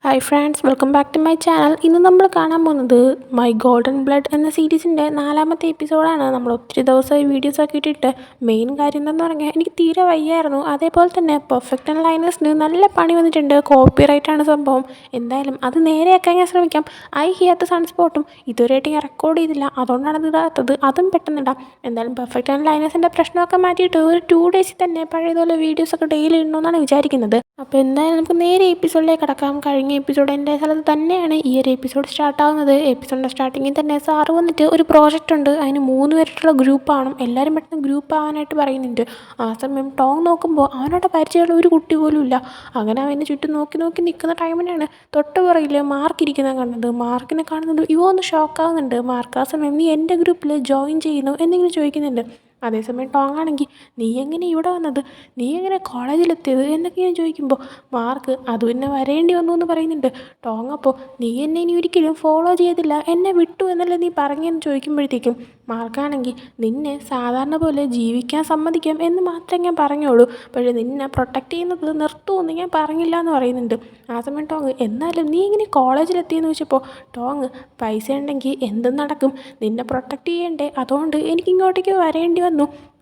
Hi friends, welcome back to my channel. ഇന്ന് നമ്മൾ കാണാൻ പോകുന്നത് മൈ ഗോൾഡൻ ബ്ലഡ് എന്ന സീരീസിൻ്റെ 4ാമത്തെ എപ്പിസോഡാണ്. നമ്മൾ ഒത്തിരി ദിവസമായി വീഡിയോസൊക്കെ ഇട്ടിട്ട് മെയിൻ കാര്യം എന്താണെന്ന് പറഞ്ഞാൽ എനിക്ക് തീരെ വയ്യായിരുന്നു. അതേപോലെ തന്നെ പെർഫെക്റ്റ് ആൻഡ് ലൈനേഴ്സിന് നല്ല പണി വന്നിട്ടുണ്ട്. കോപ്പിറൈറ്റാണ് സംഭവം. എന്തായാലും അത് നേരെയാക്കാൻ ഞാൻ ശ്രമിക്കാം. ഐ ഹിയർ ദ സൺസ്പോട്ടും ഇതുവരെയായിട്ട് ഞാൻ റെക്കോർഡ് ചെയ്തില്ല, അതുകൊണ്ടാണ് ഇത് ഇടാത്തത്. അതും പെട്ടെന്നിടാം. എന്തായാലും പെർഫെക്റ്റ് ആൻഡ് ലൈനേഴ്സിൻ്റെ പ്രശ്നമൊക്കെ മാറ്റിയിട്ട് ഒരു 2 ഡേയ്സിൽ തന്നെ പഴയതുപോലെ വീഡിയോസൊക്കെ ഡെയിലി ഇടണമെന്നാണ് വിചാരിക്കുന്നത്. അപ്പോൾ എന്തായാലും നമുക്ക് നേരെ എപ്പിസോഡിലേക്ക് കടക്കാം. കഴിഞ്ഞ എപ്പിസോഡ് എൻ്റെ സ്ഥലത്ത് തന്നെയാണ് ഈ ഒരു എപ്പിസോഡ് സ്റ്റാർട്ടാവുന്നത്. എപ്പിസോഡിൻ്റെ സ്റ്റാർട്ടിങ്ങിൽ തന്നെ സാറ് വന്നിട്ട് ഒരു പ്രോജക്റ്റ് ഉണ്ട്, അതിന് 3 പേരുള്ള ഗ്രൂപ്പാണ്. എല്ലാവരും പെട്ടെന്ന് ഗ്രൂപ്പ് ആവാനായിട്ട് പറയുന്നുണ്ട്. ആ സമയം ടോങ് നോക്കുമ്പോൾ അവനോട് പരിചയമുള്ള ഒരു കുട്ടി പോലും ഇല്ല. അങ്ങനെ അവന് ചുറ്റും നോക്കി നോക്കി നിൽക്കുന്ന ടൈമിനാണ് തൊട്ട് പുറകിൽ മാർക്ക് ഇരിക്കുന്നത് കണ്ടത്. മാർക്കിനെ കാണുന്നത് ഇവ ഒന്ന് ഷോക്കാവുന്നുണ്ട്. മാർക്ക് ആ സമയം നീ എൻ്റെ ഗ്രൂപ്പിൽ ജോയിൻ ചെയ്യുന്നു എന്നിങ്ങനെ ചോദിക്കുന്നുണ്ട്. അതേസമയം ടോങ് ആണെങ്കിൽ നീ എങ്ങനെ ഇവിടെ വന്നത്, നീ എങ്ങനെ കോളേജിലെത്തിയത് എന്നൊക്കെ ഞാൻ ചോദിക്കുമ്പോൾ മാർക്ക് അത് പിന്നെ വരേണ്ടി വന്നു എന്ന് പറയുന്നുണ്ട്. ടോങ് അപ്പോൾ നീ എന്നെ ഇനി ഒരിക്കലും ഫോളോ ചെയ്തില്ല, എന്നെ വിട്ടു എന്നല്ലേ നീ പറഞ്ഞെന്ന് ചോദിക്കുമ്പോഴത്തേക്കും മാർക്കാണെങ്കിൽ നിന്നെ സാധാരണ പോലെ ജീവിക്കാൻ സമ്മതിക്കാം എന്ന് മാത്രമേ ഞാൻ പറഞ്ഞോളൂ, പക്ഷേ നിന്നെ പ്രൊട്ടക്റ്റ് ചെയ്യുന്നത് നിർത്തുമെന്ന് ഞാൻ പറഞ്ഞില്ല എന്ന് പറയുന്നുണ്ട്. ആ സമയം ടോങ് എന്നാലും നീ എങ്ങനെ കോളേജിലെത്തിയെന്ന് ചോദിച്ചപ്പോൾ ടോങ് പൈസ ഉണ്ടെങ്കിൽ എന്തും നടക്കും, നിന്നെ പ്രൊട്ടക്റ്റ് ചെയ്യണ്ടേ, അതുകൊണ്ട് എനിക്കിങ്ങോട്ടേക്ക് വരേണ്ടി വന്നു,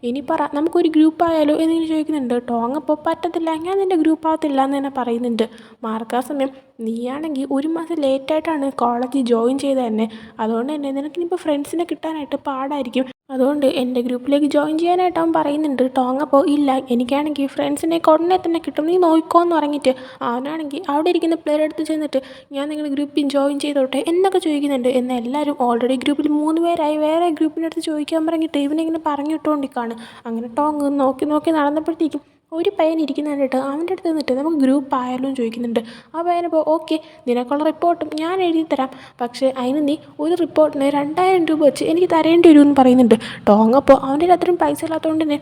ഇനി പറ നമുക്കൊരു ഗ്രൂപ്പ് ആയാലോ എന്നിങ്ങനെ ചോദിക്കുന്നുണ്ട്. ടോങ് അപ്പോൾ പറ്റത്തില്ല, ഞാൻ നിൻ്റെ ഗ്രൂപ്പ് ആവത്തില്ല എന്ന് തന്നെ പറയുന്നുണ്ട്. മാർക്ക് ആ സമയം നീയാണെങ്കിൽ 1 മാസം ലേറ്റായിട്ടാണ് കോളേജിൽ ജോയിൻ ചെയ്തത് തന്നെ, അതുകൊണ്ട് തന്നെ നിനക്കിനിപ്പോൾ ഫ്രണ്ട്സിനെ കിട്ടാനായിട്ട് പാടായിരിക്കും, അതുകൊണ്ട് എൻ്റെ ഗ്രൂപ്പിലേക്ക് ജോയിൻ ചെയ്യാനായിട്ട് അവൻ പറയുന്നുണ്ട്. ടോങ് അപ്പോൾ ഇല്ല, എനിക്കാണെങ്കിൽ ഫ്രണ്ട്സിനെ ഉടനെ തന്നെ കിട്ടും, നീ നോക്കിക്കോ എന്ന് പറഞ്ഞിട്ട് അവനാണെങ്കിൽ അവിടെ ഇരിക്കുന്ന പ്ലെയർ എടുത്ത് ചെന്നിട്ട് ഞാൻ നിങ്ങളുടെ ഗ്രൂപ്പിൽ ജോയിൻ ചെയ്തോട്ടെ എന്നൊക്കെ ചോദിക്കുന്നുണ്ട്. എന്നാൽ എല്ലാവരും ഓൾറെഡി ഗ്രൂപ്പിൽ 3 പേരായി, വേറെ ഗ്രൂപ്പിൻ്റെ അടുത്ത് ചോദിക്കാൻ പറഞ്ഞിട്ട് ഇവനിങ്ങനെ പറഞ്ഞിട്ടുകൊണ്ടിരിക്കുകയാണ്. അങ്ങനെ ടോങ് നോക്കി നോക്കി നടന്നപ്പോഴത്തേക്കും ഒരു പയ്യൻ ഇരിക്കുന്ന കണ്ടിട്ട് അവൻ്റെ അടുത്ത് നിന്നിട്ട് നമുക്ക് ഗ്രൂപ്പ് ആയാലും ചോദിക്കുന്നുണ്ട്. ആ പയ്യനപ്പോൾ ഓക്കെ, നിനക്കുള്ള റിപ്പോർട്ടും ഞാൻ എഴുതി തരാം, പക്ഷേ അതിന് നീ ഒരു റിപ്പോർട്ടിന് 2000 രൂപ വെച്ച് എനിക്ക് തരേണ്ടി വരുമെന്ന് പറയുന്നുണ്ട്. ടോങ് അപ്പോൾ അവൻ്റെ അത്രയും പൈസ ഇല്ലാത്തതുകൊണ്ട് തന്നെ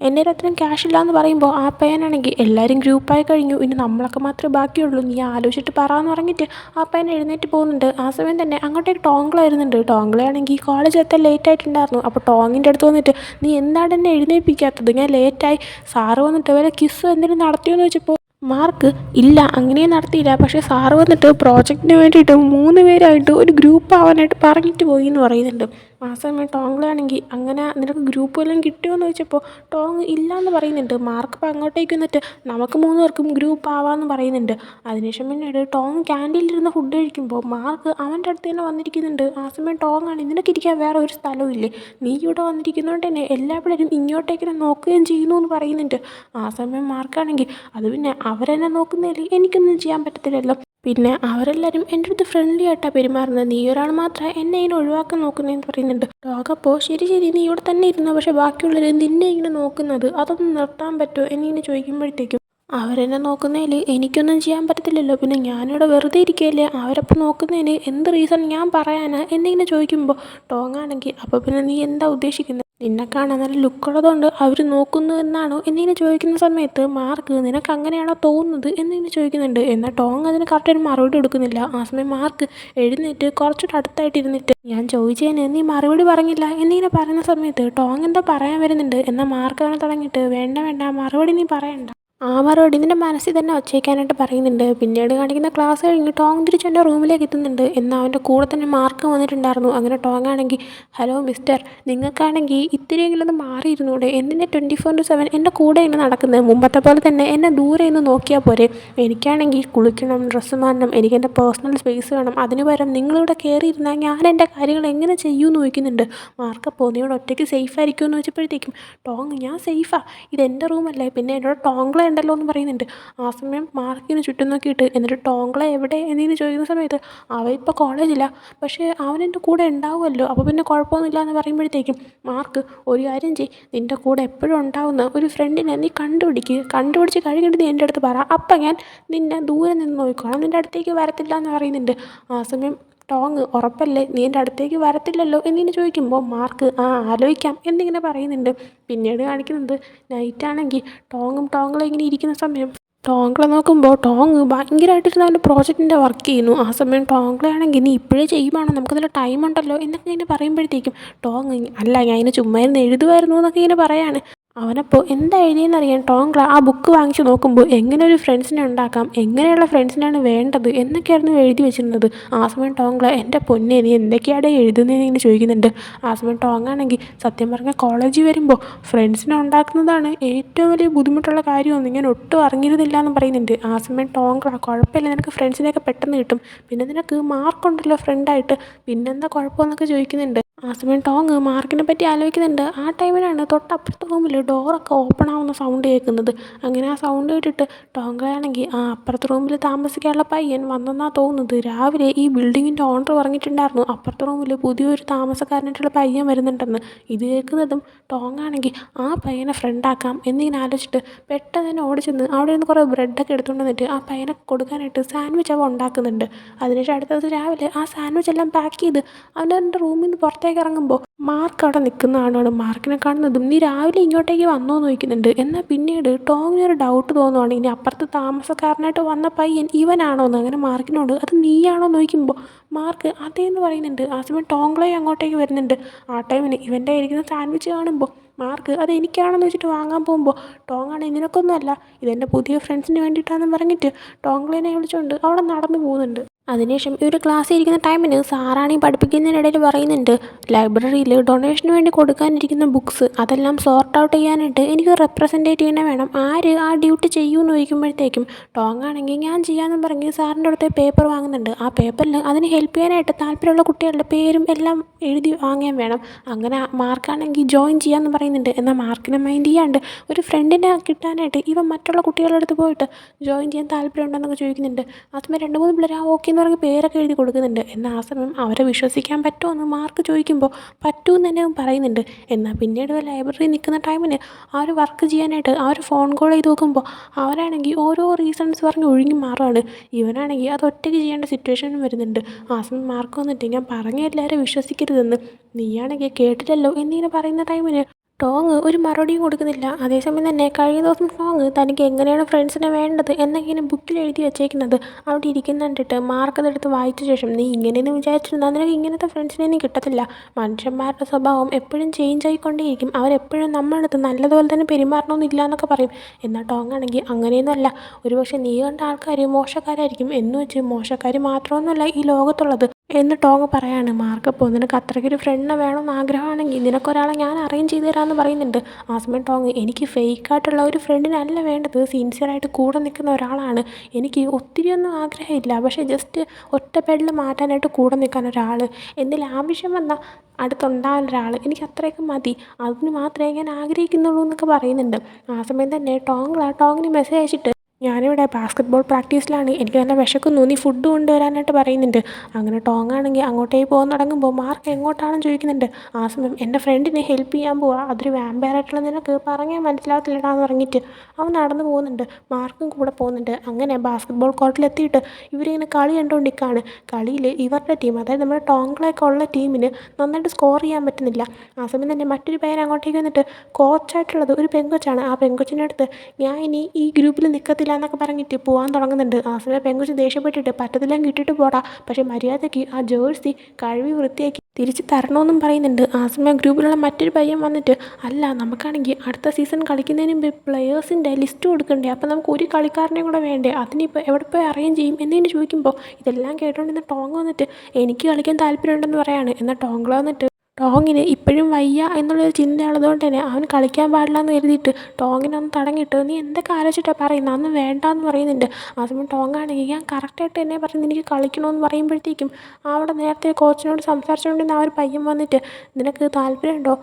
എൻ്റെ അത്രയും ക്യാഷ് ഇല്ല എന്ന് പറയുമ്പോൾ ആ പയ്യനാണെങ്കിൽ എല്ലാവരും ഗ്രൂപ്പായി കഴിഞ്ഞു, ഇനി നമ്മളൊക്കെ മാത്രമേ ബാക്കിയുള്ളൂ, നീ ആലോചിച്ചിട്ട് പറയാമെന്ന് പറഞ്ഞിട്ട് ആ പയ്യൻ എഴുന്നേറ്റ് പോകുന്നുണ്ട്. ആ സമയം തന്നെ അങ്ങോട്ടേക്ക് ടോങ്കള വരുന്നുണ്ട്. ടോങ്കളയാണെങ്കിൽ കോളേജ് എത്താൻ ലേറ്റായിട്ടുണ്ടായിരുന്നു. അപ്പോൾ ടോങ്ങിൻ്റെ അടുത്ത് വന്നിട്ട് നീ എന്താണ് എന്നെ എഴുന്നേൽപ്പിക്കാത്തത്, ഞാൻ ലേറ്റായി, സാറ് വന്നിട്ട് വരെ കിസ്സോ എന്തെങ്കിലും നടത്തിയോന്ന് വെച്ചപ്പോൾ മാർക്ക് ഇല്ല, അങ്ങനെയും നടത്തിയില്ല, പക്ഷേ സാറ് വന്നിട്ട് പ്രോജക്റ്റിന് വേണ്ടിയിട്ട് 3 പേരായിട്ട് ഒരു ഗ്രൂപ്പ് ആവാനായിട്ട് പറഞ്ഞിട്ട് പോയി എന്ന് പറയുന്നുണ്ട്. ആ സമയം ടോങ്കളാണെങ്കിൽ അങ്ങനെ നിനക്ക് ഗ്രൂപ്പ് വല്ലതും കിട്ടുമോ എന്ന് ചോദിച്ചപ്പോൾ ടോങ് ഇല്ല എന്ന് പറയുന്നുണ്ട്. മാർക്ക് ഇപ്പോൾ അങ്ങോട്ടേക്ക് വന്നിട്ട് നമുക്ക് 3 പേർക്കും ഗ്രൂപ്പ് ആവാമെന്ന് പറയുന്നുണ്ട്. അതിനുശേഷം പിന്നീട് ടോങ് ക്യാൻറ്റീനിലിരുന്ന് ഫുഡ് കഴിക്കുമ്പോൾ മാർക്ക് അവൻ്റെ അടുത്ത് തന്നെ വന്നിരിക്കുന്നുണ്ട്. ആ സമയം ടോങ് ആണ് നിനക്കിരിക്കാൻ വേറെ ഒരു സ്ഥലവും ഇല്ലേ, നീ ഇവിടെ വന്നിരിക്കുന്നതുകൊണ്ട് തന്നെ എല്ലാ പിള്ളേരും ഇങ്ങോട്ടേക്ക് നോക്കുകയും ചെയ്യുന്നു എന്ന് പറയുന്നുണ്ട്. ആ സമയം മാർക്കാണെങ്കിൽ അത് പിന്നെ അവരെന്നെ നോക്കുന്നതിൽ എനിക്കൊന്നും ചെയ്യാൻ പറ്റത്തില്ലല്ലോ, പിന്നെ അവരെല്ലാവരും എൻ്റെ അടുത്ത് ഫ്രണ്ട്ലി ആയിട്ടാണ് പെരുമാറുന്നത്, നീ ഒരാൾ മാത്രമേ എന്നെ ഇങ്ങനെ ഒഴിവാക്കാൻ നോക്കുന്നതെന്ന് പറയുന്നുണ്ട്. ടോങ് അപ്പോൾ ശരി ശരി നീ ഇവിടെ തന്നെ ഇരുന്നോ, പക്ഷേ ബാക്കിയുള്ളവർ നിന്നെ ഇങ്ങനെ നോക്കുന്നത് അതൊന്നും നിർത്താൻ പറ്റുമോ എന്നിങ്ങനെ ചോദിക്കുമ്പോഴത്തേക്കും അവരെന്നെ നോക്കുന്നതിൽ എനിക്കൊന്നും ചെയ്യാൻ പറ്റത്തില്ലല്ലോ, പിന്നെ ഞാനിവിടെ വെറുതെ ഇരിക്കുകയല്ലേ, അവരപ്പോൾ നോക്കുന്നതിന് എന്ത് റീസൺ ഞാൻ പറയാനാ എന്നിങ്ങനെ ചോദിക്കുമ്പോൾ ടോങ് ആണെങ്കിൽ അപ്പോൾ പിന്നെ നീ എന്താ ഉദ്ദേശിക്കുന്നത്, നിന്നെ കാണാൻ നല്ല ലുക്കുള്ളതുകൊണ്ട് അവർ നോക്കുന്നു എന്നാണോ എന്നിങ്ങനെ ചോദിക്കുന്ന സമയത്ത് മാർക്ക് നിനക്ക് അങ്ങനെയാണോ തോന്നുന്നത് എന്നിങ്ങനെ ചോദിക്കുന്നുണ്ട്. എന്നാൽ ടോങ് അതിന് കറക്റ്റായിട്ട് മറുപടി കൊടുക്കുന്നില്ല. ആ സമയം മാർക്ക് എഴുന്നേറ്റ് കുറച്ചുകൂടെ അടുത്തായിട്ട് ഇരുന്നിട്ട് ഞാൻ ചോദിച്ചതിന് നീ മറുപടി പറഞ്ഞില്ല എന്നിങ്ങനെ പറയുന്ന സമയത്ത് ടോങ് എന്താ പറയാൻ വരുന്നുണ്ട്. എന്നാൽ മാർക്ക് അവനെ തുടങ്ങിയിട്ട് വേണ്ട വേണ്ട, മറുപടി നീ പറയണ്ട, ആ മറുപടി നിൻ്റെ മനസ്സിൽ തന്നെ വച്ചേക്കാനായിട്ട് പറയുന്നുണ്ട്. പിന്നീട് കാണിക്കുന്ന ക്ലാസ് കഴിഞ്ഞ് ടോങ് തിരിച്ച് എൻ്റെ റൂമിലേക്ക് എത്തുന്നുണ്ട്. എന്നാൽ അവൻ്റെ കൂടെ തന്നെ മാർക്ക് വന്നിട്ടുണ്ടായിരുന്നു. അങ്ങനെ ടോങ് ആണെങ്കിൽ ഹലോ മിസ്റ്റർ, നിങ്ങൾക്കാണെങ്കിൽ ഇത്തിരിയെങ്കിലും ഒന്ന് മാറിയിരുന്നൂടെ, എന്തിൻ്റെ 24/7 എൻ്റെ കൂടെ ഇങ്ങനെ നടക്കുന്നത്, മുമ്പത്തെ പോലെ തന്നെ എന്നെ ദൂരെ നിന്ന് നോക്കിയാൽ പോരെ, എനിക്കാണെങ്കിൽ കുളിക്കണം, ഡ്രസ്സ് മാറണം, എനിക്ക് എൻ്റെ പേഴ്സണൽ സ്പേസ് വേണം, അതിന് പകരം നിങ്ങളിവിടെ കയറിയിരുന്നാൽ ഞാൻ എൻ്റെ കാര്യങ്ങൾ എങ്ങനെ ചെയ്യുമെന്ന് ചോദിക്കുന്നുണ്ട്. മാർക്കപ്പോൾ നീ ഇവിടെ ഒറ്റയ്ക്ക് സേഫ് ആയിരിക്കുമെന്ന് വെച്ചപ്പോഴത്തേക്കും ടോങ് ഞാൻ സേഫാ, ഇതെൻ്റെ റൂമല്ലേ, പിന്നെ എന്നോട് ടോങ്കള ഉണ്ടല്ലോ എന്ന് പറയുന്നുണ്ട്. ആ സമയം മാർക്കിന് ചുറ്റും നോക്കിയിട്ട് എന്നിട്ട് ടോങ്കള എവിടെ എന്നിങ്ങനെ ചോദിക്കുന്ന സമയത്ത് അവൻ ഇപ്പോൾ കോളേജില്ല, പക്ഷേ അവനെൻ്റെ കൂടെ ഉണ്ടാവുമല്ലോ, അപ്പോൾ പിന്നെ കുഴപ്പമൊന്നുമില്ല എന്ന് പറയുമ്പോഴത്തേക്കും മാർക്ക് ഒരു കാര്യം ചെയ്യ്, നിൻ്റെ കൂടെ എപ്പോഴും ഉണ്ടാവുന്ന ഒരു ഫ്രണ്ടിനെ നീ കണ്ടുപിടിച്ച് കഴിഞ്ഞിട്ട് നീ എൻ്റെ അടുത്ത് പറ, അപ്പം ഞാൻ നിന്നെ ദൂരെ നിന്ന് നോക്കിക്കോളാം, നിൻ്റെ അടുത്തേക്ക് വരത്തില്ല എന്ന് പറയുന്നുണ്ട്. ആ സമയം ടോങ് ഉറപ്പല്ലേ, നീ എൻ്റെ അടുത്തേക്ക് വരത്തില്ലല്ലോ എന്നിങ്ങനെ ചോദിക്കുമ്പോൾ മാർക്ക് ആലോചിക്കാം എന്നിങ്ങനെ പറയുന്നുണ്ട്. പിന്നീട് കാണിക്കുന്നത് നൈറ്റാണെങ്കിൽ ടോങ്ങളെ ഇങ്ങനെ ഇരിക്കുന്ന സമയം ടോങ്കളെ നോക്കുമ്പോൾ ടോങ് ഭയങ്കരമായിട്ടിരുന്ന് അവൻ്റെ പ്രോജക്റ്റിൻ്റെ വർക്ക് ചെയ്യുന്നു. ആ സമയം ടോങ്കളയാണെങ്കിൽ നീ ഇപ്പോഴേ ചെയ്യുവാണോ, നമുക്കതിൽ ടൈം ഉണ്ടല്ലോ എന്നൊക്കെ ഇങ്ങനെ പറയുമ്പോഴത്തേക്കും ടോങ് അല്ല ഞാൻ ഇങ്ങനെ ചുമ്മാ ഇരുന്ന് എഴുതുമായിരുന്നു എന്നൊക്കെ ഇങ്ങനെ പറയാണ്. അവനപ്പോൾ എന്താ എഴുതിയെന്നറിയാൻ ടോങ്ക്ല ആ ബുക്ക് വാങ്ങിച്ച് നോക്കുമ്പോൾ എങ്ങനെ ഒരു ഫ്രണ്ട്സിനെ ഉണ്ടാക്കാം, എങ്ങനെയുള്ള ഫ്രണ്ട്സിനാണ് വേണ്ടത് എന്നൊക്കെയായിരുന്നു എഴുതി വെച്ചിരുന്നത്. ആ സമയം ടോങ്ക്ല എൻ്റെ പൊന്നെ നീ എന്തൊക്കെയാണ് എഴുതുന്നതെന്ന് ഇങ്ങനെ ചോദിക്കുന്നുണ്ട്. ആ സമയം ടോങ്ങാണെങ്കിൽ സത്യം പറഞ്ഞാൽ കോളേജിൽ വരുമ്പോൾ ഫ്രണ്ട്സിനെ ഉണ്ടാക്കുന്നതാണ് ഏറ്റവും വലിയ ബുദ്ധിമുട്ടുള്ള കാര്യമൊന്നും ഞാൻ ഒട്ടും അറിഞ്ഞിരുന്നില്ല എന്ന് പറയുന്നുണ്ട്. ആ സമയം ടോങ്ക്ല കുഴപ്പമില്ല, നിനക്ക് ഫ്രണ്ട്സിനെയൊക്കെ പെട്ടെന്ന് കിട്ടും, പിന്നെ നിനക്ക് മാർക്കുണ്ടല്ലോ ഫ്രണ്ടായിട്ട്, പിന്നെന്താ കുഴപ്പമെന്നൊക്കെ ചോദിക്കുന്നുണ്ട്. ആ സമയം ടോങ് മാർക്കിനെ പറ്റി ആലോചിക്കുന്നുണ്ട്. ആ ടൈമിലാണ് തൊട്ടപ്പുറത്തെ റൂമിൽ ഡോറൊക്കെ ഓപ്പൺ ആവുന്ന സൗണ്ട് കേൾക്കുന്നത്. അങ്ങനെ ആ സൗണ്ട് കേട്ടിട്ട് ടോങ്കളാണെങ്കിൽ ആ അപ്പുറത്തെ റൂമിൽ താമസിക്കാനുള്ള പയ്യൻ വന്നെന്നാണ് തോന്നുന്നത്. രാവിലെ ഈ ബിൽഡിങ്ങിൻ്റെ ഓണർ പറഞ്ഞിട്ടുണ്ടായിരുന്നു അപ്പുറത്തെ റൂമിൽ പുതിയൊരു താമസക്കാരനായിട്ടുള്ള പയ്യൻ വരുന്നുണ്ടെന്ന്. ഇത് കേൾക്കുന്നതും ടോങ്ങാണെങ്കിൽ ആ പയ്യനെ ഫ്രണ്ടാക്കാം എന്നിങ്ങനെ ആലോചിച്ചിട്ട് പെട്ടെന്ന് തന്നെ ഓടിച്ചെന്ന് അവിടെ നിന്ന് കുറേ ബ്രെഡൊക്കെ എടുത്തുകൊണ്ട് വന്നിട്ട് ആ പയ്യനെ കൊടുക്കാനായിട്ട് സാൻഡ്വിച്ച് അവ ഉണ്ടാക്കുന്നുണ്ട്. അതിനുശേഷം അടുത്ത ദിവസം രാവിലെ ആ സാൻഡ്വിച്ച് എല്ലാം പാക്ക് ചെയ്ത് അവൻ്റെ റൂമിൽ നിന്ന് പുറത്തേക്ക് ഇറങ്ങുമ്പോൾ മാർക്ക് അവിടെ നിൽക്കുന്നതാണ്. മാർക്കിനെ കാണുന്നതും നീ രാവിലെ ഇങ്ങോട്ടേക്ക് വന്നോ എന്ന് ചോദിക്കുന്നുണ്ട്. എന്നാൽ പിന്നീട് ടോങ്ങിനൊരു ഡൗട്ട് തോന്നുവാണ്, ഇനി അപ്പുറത്ത് താമസക്കാരനായിട്ട് വന്ന പയ്യൻ ഇവനാണോ എന്ന്. അങ്ങനെ മാർക്കിനോട് അത് നീയാണോ എന്ന് ചോദിക്കുമ്പോൾ മാർക്ക് അതേന്ന് പറയുന്നുണ്ട്. ആ സമയം ടോങ്ക്ലേ അങ്ങോട്ടേക്ക് വരുന്നുണ്ട്. ആ ടൈമിന് ഇവൻ്റെ ഇരിക്കുന്ന സാൻഡ്വിച്ച് കാണുമ്പോൾ മാർക്ക് അത് എനിക്കാണെന്ന് വെച്ചിട്ട് വാങ്ങാൻ പോകുമ്പോൾ ടോങ്ങാണ് ഇതിനൊക്കൊന്നുമല്ല, ഇതെൻ്റെ പുതിയ ഫ്രണ്ട്സിന് വേണ്ടിയിട്ടാണെന്ന് പറഞ്ഞിട്ട് ടോങ്ക്ലേനെ വിളിച്ചുകൊണ്ട് അവിടെ നടന്നു പോകുന്നുണ്ട്. അതിനുശേഷം ഇവർ ക്ലാസ്സിൽ ഇരിക്കുന്ന ടൈമിന് സാറാണീ പഠിപ്പിക്കുന്നതിനിടയിൽ പറയുന്നുണ്ട് ലൈബ്രറിയിൽ ഡൊണേഷന് വേണ്ടി കൊടുക്കാനിരിക്കുന്ന ബുക്സ് അതെല്ലാം സോർട്ട് ഔട്ട് ചെയ്യാനായിട്ട് എനിക്ക് റെപ്രസെൻറ്റേറ്റീവിനെ വേണം, ആര് ആ ഡ്യൂട്ടി ചെയ്യുമെന്ന് ചോദിക്കുമ്പോഴത്തേക്കും ടോങ്ങാണെങ്കിൽ ഞാൻ ചെയ്യാമെന്ന് പറഞ്ഞ് സാറിൻ്റെ അടുത്ത് പേപ്പർ വാങ്ങുന്നുണ്ട്. ആ പേപ്പറിൽ അതിന് ഹെൽപ്പ് ചെയ്യാനായിട്ട് താല്പര്യമുള്ള കുട്ടികളുടെ പേരും എല്ലാം എഴുതി വാങ്ങാൻ വേണം. അങ്ങനെ മാർക്കാണെങ്കിൽ ജോയിൻ ചെയ്യാമെന്ന് പറയുന്നുണ്ട്. എന്നാൽ മാർക്കിനെ മൈൻഡ് ചെയ്യാണ്ട് ഒരു ഫ്രണ്ടിനെ കിട്ടാനായിട്ട് ഇവൻ മറ്റുള്ള കുട്ടികളുടെ അടുത്ത് പോയിട്ട് ജോയിൻ ചെയ്യാൻ താല്പര്യമുണ്ടെന്നൊക്കെ ചോദിക്കുന്നുണ്ട്. ആ സമയം 2-3 പിള്ളേർ ആ ഓക്കെ എന്ന് പറഞ്ഞ് പേരൊക്കെ എഴുതി കൊടുക്കുന്നുണ്ട്. എന്നാൽ ആ സമയം അവരെ വിശ്വസിക്കാൻ പറ്റുമോ എന്ന് മാർക്ക് ചോദിക്കുമ്പോൾ പറ്റുമെന്ന് തന്നെ പറയുന്നുണ്ട്. എന്നാൽ പിന്നീട് ലൈബ്രറി നിൽക്കുന്ന ടൈമിന് ആ ഒരു വർക്ക് ചെയ്യാനായിട്ട് ആ ഒരു ഫോൺ കോൾ ചെയ്ത് നോക്കുമ്പോൾ അവരാണെങ്കിൽ ഓരോ റീസൺസ് പറഞ്ഞ് ഒഴുകി മാറുകയാണ്. ഇവനാണെങ്കിൽ അത് ഒറ്റയ്ക്ക് ചെയ്യേണ്ട സിറ്റുവേഷനും വരുന്നുണ്ട്. ആ സമയം മാർക്ക് വന്നിട്ട് ഞാൻ പറഞ്ഞ എല്ലാവരും വിശ്വസിക്കരുതെന്ന്, നീയാണെങ്കിൽ കേട്ടില്ലല്ലോ എന്നിങ്ങനെ പറയുന്ന ടൈമിന് ടോങ് ഒരു മറുപടിയും കൊടുക്കുന്നില്ല. അതേസമയം തന്നെ കഴിഞ്ഞ ദിവസം ടോങ് തനിക്ക് എങ്ങനെയാണ് ഫ്രണ്ട്സിനെ വേണ്ടത് എന്നൊക്കെയാണ് ബുക്കിൽ എഴുതി വെച്ചേക്കുന്നത് അവിടെ ഇരിക്കുന്ന കണ്ടിട്ട് മാർക്ക് അതെടുത്ത് വായിച്ച ശേഷം നീ ഇങ്ങനെയെന്ന് വിചാരിച്ചിരുന്നാൽ നിനക്ക് ഇങ്ങനത്തെ ഫ്രണ്ട്സിനെയൊന്നും കിട്ടത്തില്ല. മനുഷ്യന്മാരുടെ സ്വഭാവം എപ്പോഴും ചേഞ്ച് ആയിക്കൊണ്ടേയിരിക്കും, അവരെപ്പോഴും നമ്മളടുത്ത് നല്ലതുപോലെ തന്നെ പെരുമാറണമെന്നില്ല എന്നൊക്കെ പറയും. എന്നാൽ ടോങ് ആണെങ്കിൽ അങ്ങനെയൊന്നുമല്ല, ഒരുപക്ഷെ നീ കണ്ട ആൾക്കാർ മോശക്കാരായിരിക്കും എന്ന് വെച്ച് മോശക്കാർ മാത്രമൊന്നുമല്ല ഈ ലോകത്തുള്ളത് എന്ന് ടോങ് പറയാണ്. മാർക്കപ്പോൾ നിനക്ക് അത്രയ്ക്കൊരു ഫ്രണ്ടിനെ വേണമെന്ന് ആഗ്രഹമാണെങ്കിൽ നിനക്കൊരാളെ ഞാൻ അറേഞ്ച് ചെയ്ത് തരാമെന്ന് പറയുന്നുണ്ട്. ആ സമയം ടോങ് എനിക്ക് ഫേക്കായിട്ടുള്ള ഒരു ഫ്രണ്ടിനല്ല വേണ്ടത്, സിൻസിയറായിട്ട് കൂടെ നിൽക്കുന്ന ഒരാളാണ് എനിക്ക്. ഒത്തിരിയൊന്നും ആഗ്രഹമില്ല, പക്ഷേ ജസ്റ്റ് ഒറ്റ പെടൽ മാറ്റാനായിട്ട് കൂടെ നിൽക്കാൻ ഒരാൾ, എന്തെങ്കിലും ആവശ്യം വന്നാൽ അടുത്തുണ്ടാകാൻ ഒരാൾ, എനിക്ക് അത്രയൊക്കെ മതി, അതിന് മാത്രമേ ഞാൻ ആഗ്രഹിക്കുന്നുള്ളൂ എന്നൊക്കെ പറയുന്നുണ്ട്. ആ സമയം തന്നെ ടോങ്ങിന് മെസ്സേജ് അയച്ചിട്ട് ഞാനിവിടെ ബാസ്ക്കറ്റ്ബോൾ പ്രാക്ടീസിലാണ്, എനിക്ക് നല്ല വിശക്കുന്നു, നീ ഫുഡ് കൊണ്ടുവരാനായിട്ട് പറയുന്നുണ്ട്. അങ്ങനെ ടോങ്ങാണെങ്കിൽ അങ്ങോട്ടേക്ക് പോകാൻ തുടങ്ങുമ്പോൾ മാർക്ക് എങ്ങോട്ടാണെന്ന് ചോദിക്കുന്നുണ്ട്. ആ സമയം എൻ്റെ ഫ്രണ്ടിനെ ഹെൽപ്പ് ചെയ്യാൻ പോവുക, അതൊരു വാമ്പയറായിട്ടുള്ള നിനക്ക് പറഞ്ഞാൽ മനസ്സിലാകത്തില്ലടാന്ന് പറഞ്ഞിട്ട് അവൻ നടന്നു പോകുന്നുണ്ട്. മാർക്കും കൂടെ പോകുന്നുണ്ട്. അങ്ങനെ ബാസ്ക്കറ്റ്ബോൾ കോർട്ടിലെത്തിയിട്ട് ഇവരിങ്ങനെ കളി കണ്ടുകൊണ്ടിരിക്കുകയാണ്. കളിയിൽ ഇവരുടെ ടീം, അതായത് നമ്മുടെ ടോങ്കളൊക്കെ ഉള്ള ടീമിന് നന്നായിട്ട് സ്കോർ ചെയ്യാൻ പറ്റുന്നില്ല. ആ സമയം തന്നെ മറ്റൊരു പയ്യൻ അങ്ങോട്ടേക്ക് വന്നിട്ട് കോച്ചായിട്ടുള്ളത് ഒരു പെങ്കൊച്ചാണ്. ആ പെങ്കൊച്ചിൻ്റെ അടുത്ത് ഞാൻ ഇനി ഈ ഗ്രൂപ്പിൽ നിൽക്കത്തില്ല എന്നൊക്കെ പറഞ്ഞിട്ട് പോകാൻ തുടങ്ങുന്നുണ്ട്. ആ സമയം പെങ്കൊച്ച് ദേഷ്യപ്പെട്ടിട്ട് പറ്റത്തില്ല കിട്ടിയിട്ട് പോടാ, പക്ഷേ മര്യാദയ്ക്ക് ആ ജേഴ്സി കഴുകി വൃത്തിയാക്കി തിരിച്ച് തരണമെന്നും പറയുന്നുണ്ട്. ആ സമയം ഗ്രൂപ്പിലുള്ള മറ്റൊരു പയ്യൻ വന്നിട്ട് അല്ല നമുക്കാണെങ്കിൽ അടുത്ത സീസൺ കളിക്കുന്നതിന് മുമ്പ് പ്ലെയേഴ്സിൻ്റെ ലിസ്റ്റ് കൊടുക്കണ്ടേ, അപ്പോൾ നമുക്ക് ഒരു കളിക്കാരനെയും കൂടെ വേണ്ടേ, അതിനിപ്പോൾ എവിടെ പോയി അറേഞ്ച് ചെയ്യും എന്നിങ്ങനെ ചോദിക്കുമ്പോൾ ഇതെല്ലാം കേട്ടുകൊണ്ടിരുന്ന ടോങ് വന്നിട്ട് എനിക്ക് കളിക്കാൻ താല്പര്യമുണ്ടെന്ന് പറയാണ്. എന്നാൽ ടോങ്കള വന്നിട്ട് ടോങ്ങിന് ഇപ്പോഴും വയ്യ എന്നുള്ളൊരു ചിന്തയുള്ളതുകൊണ്ട് തന്നെ അവൻ കളിക്കാൻ പാടില്ല എന്ന് കരുതിയിട്ട് ടോങ്ങിനൊന്ന് തടങ്ങിയിട്ട് നീ എന്തൊക്കെ ആലോചിച്ചിട്ടാണ് പറയുന്നത്, അന്ന് വേണ്ടാന്ന് പറയുന്നുണ്ട്. ആ സമയം ടോങ്ങാണെങ്കിൽ ഞാൻ കറക്റ്റായിട്ട് തന്നെ പറയുന്നത് എനിക്ക് കളിക്കണമെന്ന് പറയുമ്പോഴത്തേക്കും അവിടെ നേരത്തെ കോച്ചിനോട് സംസാരിച്ചുകൊണ്ടിരുന്ന ആ ഒരു പയ്യൻ വന്നിട്ട് നിനക്ക് താല്പര്യമുണ്ടോ,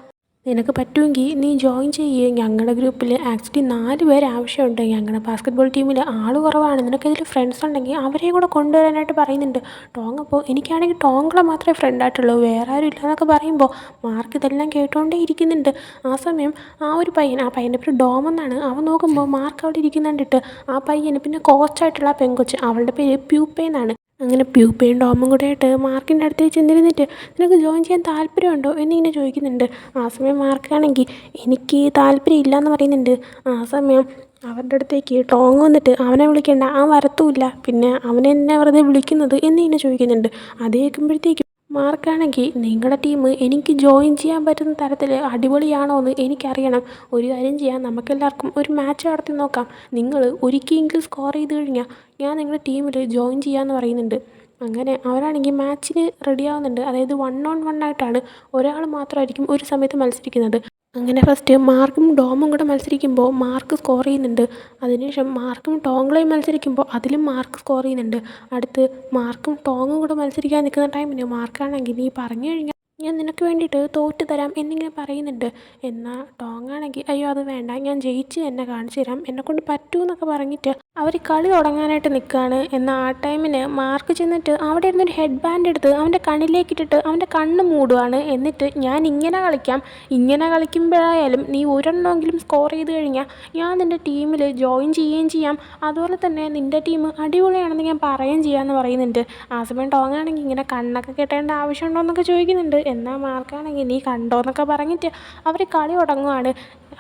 നിനക്ക് പറ്റുമെങ്കിൽ നീ ജോയിൻ ചെയ്യുക, ഞങ്ങളുടെ ഗ്രൂപ്പിൽ ആക്ച്വലി 4 പേര് ആവശ്യമുണ്ട്, ഞങ്ങളുടെ ബാസ്ക്കറ്റ്ബോൾ ടീമിൽ ആൾ കുറവാണ്, നിനക്കതിൽ ഫ്രണ്ട്സ് ഉണ്ടെങ്കിൽ അവരെയും കൂടെ കൊണ്ടുവരാനായിട്ട് പറയുന്നുണ്ട്. ടോങ് അപ്പോൾ എനിക്കാണെങ്കിൽ ടോങ്കളെ മാത്രമേ ഫ്രണ്ടായിട്ടുള്ളൂ, വേറെ ആരും ഇല്ലയെന്നൊക്കെ പറയുമ്പോൾ മാർക്ക് ഇതെല്ലാം കേട്ടുകൊണ്ടേ ഇരിക്കുന്നുണ്ട്. ആ സമയം ആ ഒരു പയ്യൻ, ആ പയ്യൻ്റെ പേര് ഡോം എന്നാണ്, അവൻ നോക്കുമ്പോൾ മാർക്ക് അവിടെ ഇരിക്കുന്നുണ്ടിട്ട് ആ പയ്യന് പിന്നെ കോച്ചായിട്ടുള്ള ആ പെങ്കൊച്ച് അവളുടെ പേര് പ്യൂപ്പേ എന്നാണ്. അങ്ങനെ പ്യൂപ്പയും ഡോമും കൂടെ ആയിട്ട് മാർക്കിൻ്റെ അടുത്തേക്ക് ചെന്നിരുന്നിട്ട് നിനക്ക് ജോയിൻ ചെയ്യാൻ താല്പര്യമുണ്ടോ എന്നിങ്ങനെ ചോദിക്കുന്നുണ്ട്. ആ സമയം മാർക്കാണെങ്കിൽ എനിക്ക് താല്പര്യം ഇല്ലയെന്ന് പറയുന്നുണ്ട്. ആ സമയം അവരുടെ അടുത്തേക്ക് ടോങ് വന്നിട്ട് അവനെ വിളിക്കേണ്ട, അവൻ വരത്തുമില്ല, പിന്നെ അവനെ എന്നെ വെറുതെ വിളിക്കുന്നത് എന്നിങ്ങനെ ചോദിക്കുന്നുണ്ട്. അത് കേൾക്കുമ്പോഴത്തേക്കും മാർക്കാണെങ്കിൽ നിങ്ങളുടെ ടീം എനിക്ക് ജോയിൻ ചെയ്യാൻ പറ്റുന്ന തരത്തിൽ അടിപൊളിയാണോ എന്ന് എനിക്കറിയണം. ഒരു കാര്യം ചെയ്യാം, നമുക്കെല്ലാവർക്കും ഒരു മാച്ച് നടത്തി നോക്കാം. നിങ്ങൾ ഒരിക്കലെങ്കിലും സ്കോർ ചെയ്ത് കഴിഞ്ഞാൽ ഞാൻ നിങ്ങളുടെ ടീമിൽ ജോയിൻ ചെയ്യാമെന്ന് പറയുന്നുണ്ട്. അങ്ങനെ അവരാണെങ്കിൽ മാച്ചിന് റെഡിയാവുന്നുണ്ട്. അതായത് 1-on-1 ആയിട്ടാണ്, ഒരാൾ മാത്രമായിരിക്കും ഒരു സമയത്ത് മത്സരിക്കുന്നത്. അങ്ങനെ ഫസ്റ്റ് മാർക്കും ഡോമും കൂടെ മത്സരിക്കുമ്പോൾ മാർക്ക് സ്കോർ ചെയ്യുന്നുണ്ട്. അതിനുശേഷം മാർക്കും ടോങ്കളയും മത്സരിക്കുമ്പോൾ അതിലും മാർക്ക് സ്കോർ ചെയ്യുന്നുണ്ട്. അടുത്ത് മാർക്കും ടോങ്ങും കൂടെ മത്സരിക്കാൻ നിൽക്കുന്ന ടൈമിന് മാർക്കാണെങ്കിൽ നീ പറഞ്ഞു കഴിഞ്ഞാൽ ഞാൻ നിനക്ക് വേണ്ടിയിട്ട് തോറ്റു തരാം എന്നിങ്ങനെ പറയുന്നുണ്ട്. എന്നാൽ ടോങ്ങാണെങ്കിൽ അയ്യോ അത് വേണ്ട, ഞാൻ ജയിച്ച് എന്നെ കാണിച്ചു തരാം, എന്നെക്കൊണ്ട് പറ്റൂ എന്നൊക്കെ പറഞ്ഞിട്ട് അവർ കളി തുടങ്ങാനായിട്ട് നിൽക്കുകയാണ്. എന്നാൽ ആ ടൈമിന് മാർക്ക് ചെന്നിട്ട് അവിടെ ഇരുന്നൊരു ഹെഡ് ബാൻഡ് എടുത്ത് അവൻ്റെ കണ്ണിലേക്കിട്ടിട്ട് അവൻ്റെ കണ്ണ് മൂടുകയാണ്. എന്നിട്ട് ഞാൻ ഇങ്ങനെ കളിക്കാം, ഇങ്ങനെ കളിക്കുമ്പോഴായാലും നീ ഒരെണ്ണമെങ്കിലും സ്കോർ ചെയ്ത് കഴിഞ്ഞാൽ ഞാൻ നിൻ്റെ ടീമിൽ ജോയിൻ ചെയ്യുകയും ചെയ്യാം, അതുപോലെ തന്നെ നിൻ്റെ ടീം അടിപൊളിയാണെന്ന് ഞാൻ പറയുകയും ചെയ്യാമെന്ന് പറയുന്നുണ്ട്. ആ സമയം ടോങ്ങാണെങ്കിൽ ഇങ്ങനെ കണ്ണൊക്കെ കെട്ടേണ്ട ആവശ്യമുണ്ടോ എന്നൊക്കെ ചോദിക്കുന്നുണ്ട്. എന്നാൽ മാർക്കാണെങ്കിൽ നീ കണ്ടോ എന്നൊക്കെ പറഞ്ഞിട്ട് അവർ കളി തുടങ്ങുവാണ്.